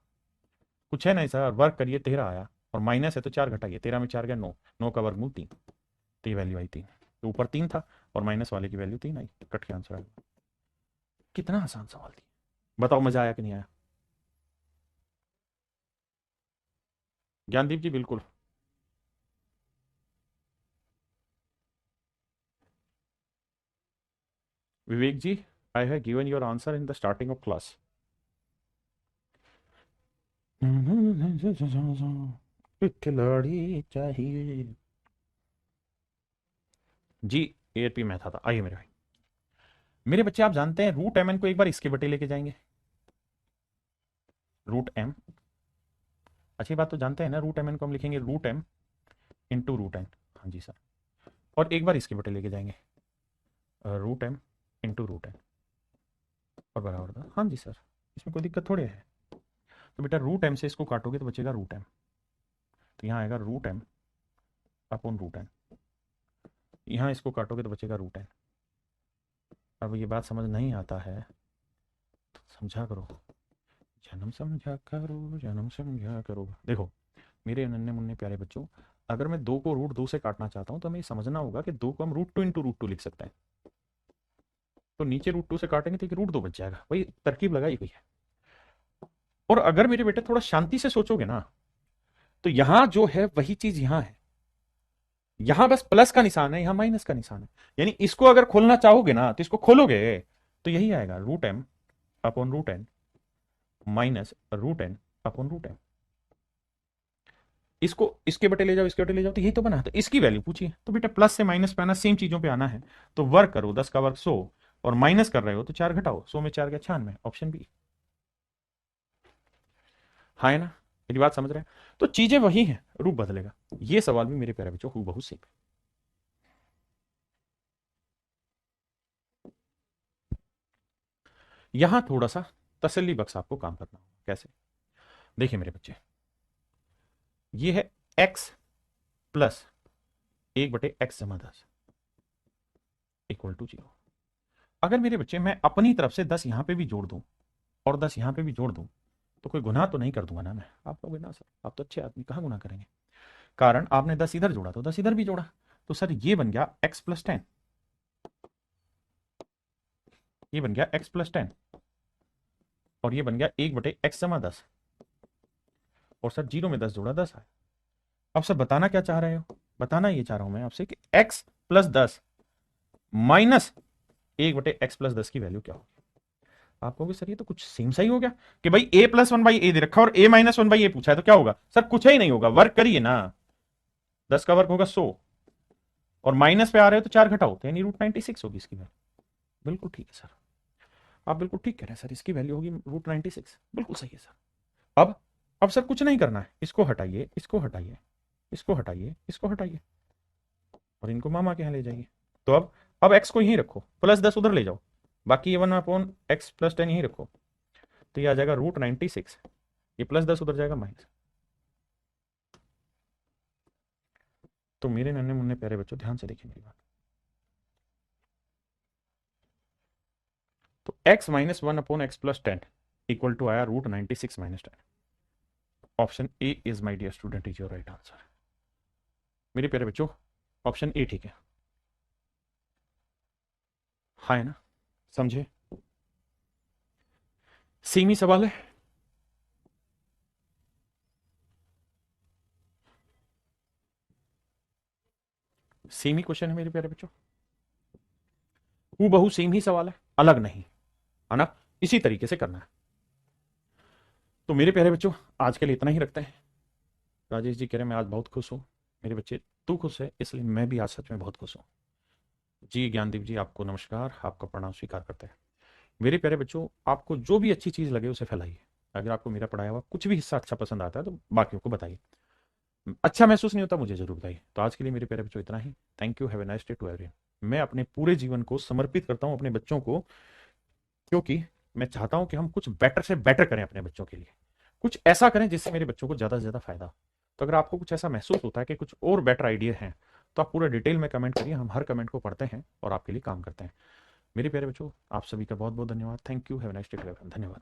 कुछ है नहीं सर, वर्क करिए 13 आया, और माइनस है तो 4 घटाइए, 13 में 4 गया 9, 9 का वर्गमूल 3, तो ये वैल्यू आई 3, तो ऊपर 3 था और माइनस वाले की वैल्यू 3 आई, कट के आंसर आया। कितना आसान सवाल थी, बताओ मजा आया कि नहीं आया। ज्ञानदीप जी बिल्कुल, Vivek ji I have given your answer in the starting of class. खिलाड़ी चाहिए जी। एआरपी मैथ आता। आइए मेरे भाई, मेरे बच्चे आप जानते हैं रूट एम एन को एक बार इसके बटे लेके जाएंगे। रूट एम, अच्छी बात तो जानते हैं ना, रूट एम एन को हम लिखेंगे root m into root n. हाँ जी सर। और एक बार इसके बटे लेके जाएंगे root m into root n और बराबर था। हाँ जी सर, इसमें कोई दिक्कत थोड़ी है। तो बेटा रूट एम से इसको काटोगे तो बचेगा रूट एम, तो यहाँ आएगा root m upon root n. यहाँ इसको काटोगे तो बचेगा रूट एन। अब ये बात समझ नहीं आता है तो समझा करो, जन्म समझा करो, जन्म समझा करो। देखो मेरे नन्हे मुन्ने प्यारे बच्चों, अगर मैं 2 को रूट 2 से काटना चाहता हूं तो हमें समझना होगा कि 2 को हम रूट 2 इंटू रूट 2 लिख सकते हैं। तो नीचे रूट 2 से काटेंगे तो रूट 2 बच जाएगा। वही तरकीब लगाई गई है। और अगर मेरे बेटे थोड़ा शांति से सोचोगे ना, तो यहां जो है वही चीज यहां है। यहां बस प्लस का निशान है, यहां माइनस का निशान है। यानी इसको अगर खोलना चाहोगे ना तो इसको खोलोगे तो यही आएगा root m upon root n minus root n upon root n. इसको इसके बटे ले जाओ, इसके बटे ले जाओ, तो यही तो बना। तो इसकी वैल्यू पूछिए, तो बेटा प्लस से माइनस पे आना, सेम चीजों पे आना है। तो वर्क करो, 10 का वर्क 100 और माइनस कर रहे हो तो 4 घटाओ, 100 में 4 के 96, ऑप्शन बी। हाँ है ना, मेरी बात समझ रहे हैं? तो चीजें वही हैं, रूप बदलेगा। ये सवाल भी मेरे प्यारे बच्चों हूबहू सेम है। यहां थोड़ा सा तसल्ली बख्श आपको काम करना होगा। कैसे? देखिए मेरे बच्चे, ये है x plus 1/x-10 equal to 0। अगर मेरे बच्चे मैं अपनी तरफ से 10 यहां पे भी जोड़ दूं और 10 यहां पे भी जोड़ दूं तो कोई गुनाह तो नहीं कर दूंगा ना मैं? आप कहोगे ना सर आप तो अच्छे आदमी, कहां गुनाह करेंगे। कारण आपने 10 इधर जोड़ा तो 10 इधर भी जोड़ा, तो सर ये बन गया x प्लस 10, ये बन गया x प्लस 10 और ये बन गया 1/x-10। और सर 0 में 10 जोड़ा 10 आया। अब सर बताना क्या चाह रहे हो? बताना ये चाह रहा हूं मैं आपसे कि x प्लस 10 माइनस 1/x+10 की वैल्यू क्या होगी। आप कहोगे सर ये तो कुछ सेम सा ही हो गया कि भाई a प्लस 1/a दे रखा और a माइनस 1/a पूछा है, तो क्या होगा? सर कुछ ही नहीं होगा, वर्क करिए ना। 10 का वर्क होगा 100 और माइनस पे आ रहे हो तो 4 घटाओ, तो यानी √96 होगी इसकी वैल्यू। बिल्कुल ठीक है सर, आप बिल्कुल ठीक कह रहे हैं सर, इसकी वैल्यू होगी √96। बिल्कुल सही है सर। अब सर कुछ नहीं करना है, इसको हटाइए, इसको हटाइए, इसको हटाइए, इसको हटाइए और इनको मामा के यहाँ ले जाइए। तो अब x को यहीं रखो, प्लस 10 उधर ले जाओ, बाकी ये 1/x+10 यहीं रखो, तो ये आ जाएगा √96। ये प्लस 10 उधर जाएगा माइनस। तो मेरे नन्हे मुन्ने प्यारे बच्चों ध्यान से देखिए मेरी बात। तो x minus 1/x+10 equal to आया √96 minus 10। Option A is my dear student is your right answer. मेरे प्यारे बच्चों ऑप्शन ए ठीक है। हाँ है ना, समझे? सेम ही सवाल है। सेम ही क्वेश्चन है मेरे प्यारे बच्चों, हूबहू सेम ही सवाल है, अलग नहीं है ना। इसी तरीके से करना है। तो मेरे प्यारे बच्चों आज के लिए इतना ही रखते हैं। राजेश जी कह रहे हैं मैं आज बहुत खुश हूं। मेरे बच्चे तू खुश है इसलिए मैं भी आज सच में बहुत खुश हूं। जी ज्ञानदीप जी आपको नमस्कार, आपका प्रणाम स्वीकार करते हैं। मेरे प्यारे बच्चों आपको जो भी अच्छी चीज लगे उसे फैलाइए। अगर आपको मेरा पढ़ाया हुआ कुछ भी हिस्सा अच्छा पसंद आता है तो बाकियों को बताइए। अच्छा महसूस नहीं होता मुझे जरूर बताइए। तो आज के लिए मेरे प्यारे बच्चों इतना ही। Thank you, have a nice day to everyone. मैं अपने पूरे जीवन को समर्पित करता हूं अपने बच्चों को, क्योंकि मैं चाहता हूं कि हम कुछ बेटर से बेटर करें अपने बच्चों के लिए, कुछ ऐसा करें जिससे मेरे बच्चों को ज्यादा से ज्यादा फायदा हो। तो अगर आपको कुछ ऐसा महसूस होता है कि कुछ और बेटर आइडिया हैं तो आप पूरा डिटेल में कमेंट करिए, हम हर कमेंट को पढ़ते हैं और आपके लिए काम करते हैं। मेरे प्यारे बच्चों आप सभी का बहुत बहुत धन्यवाद। Thank you, have a nice day to everyone. धन्यवाद।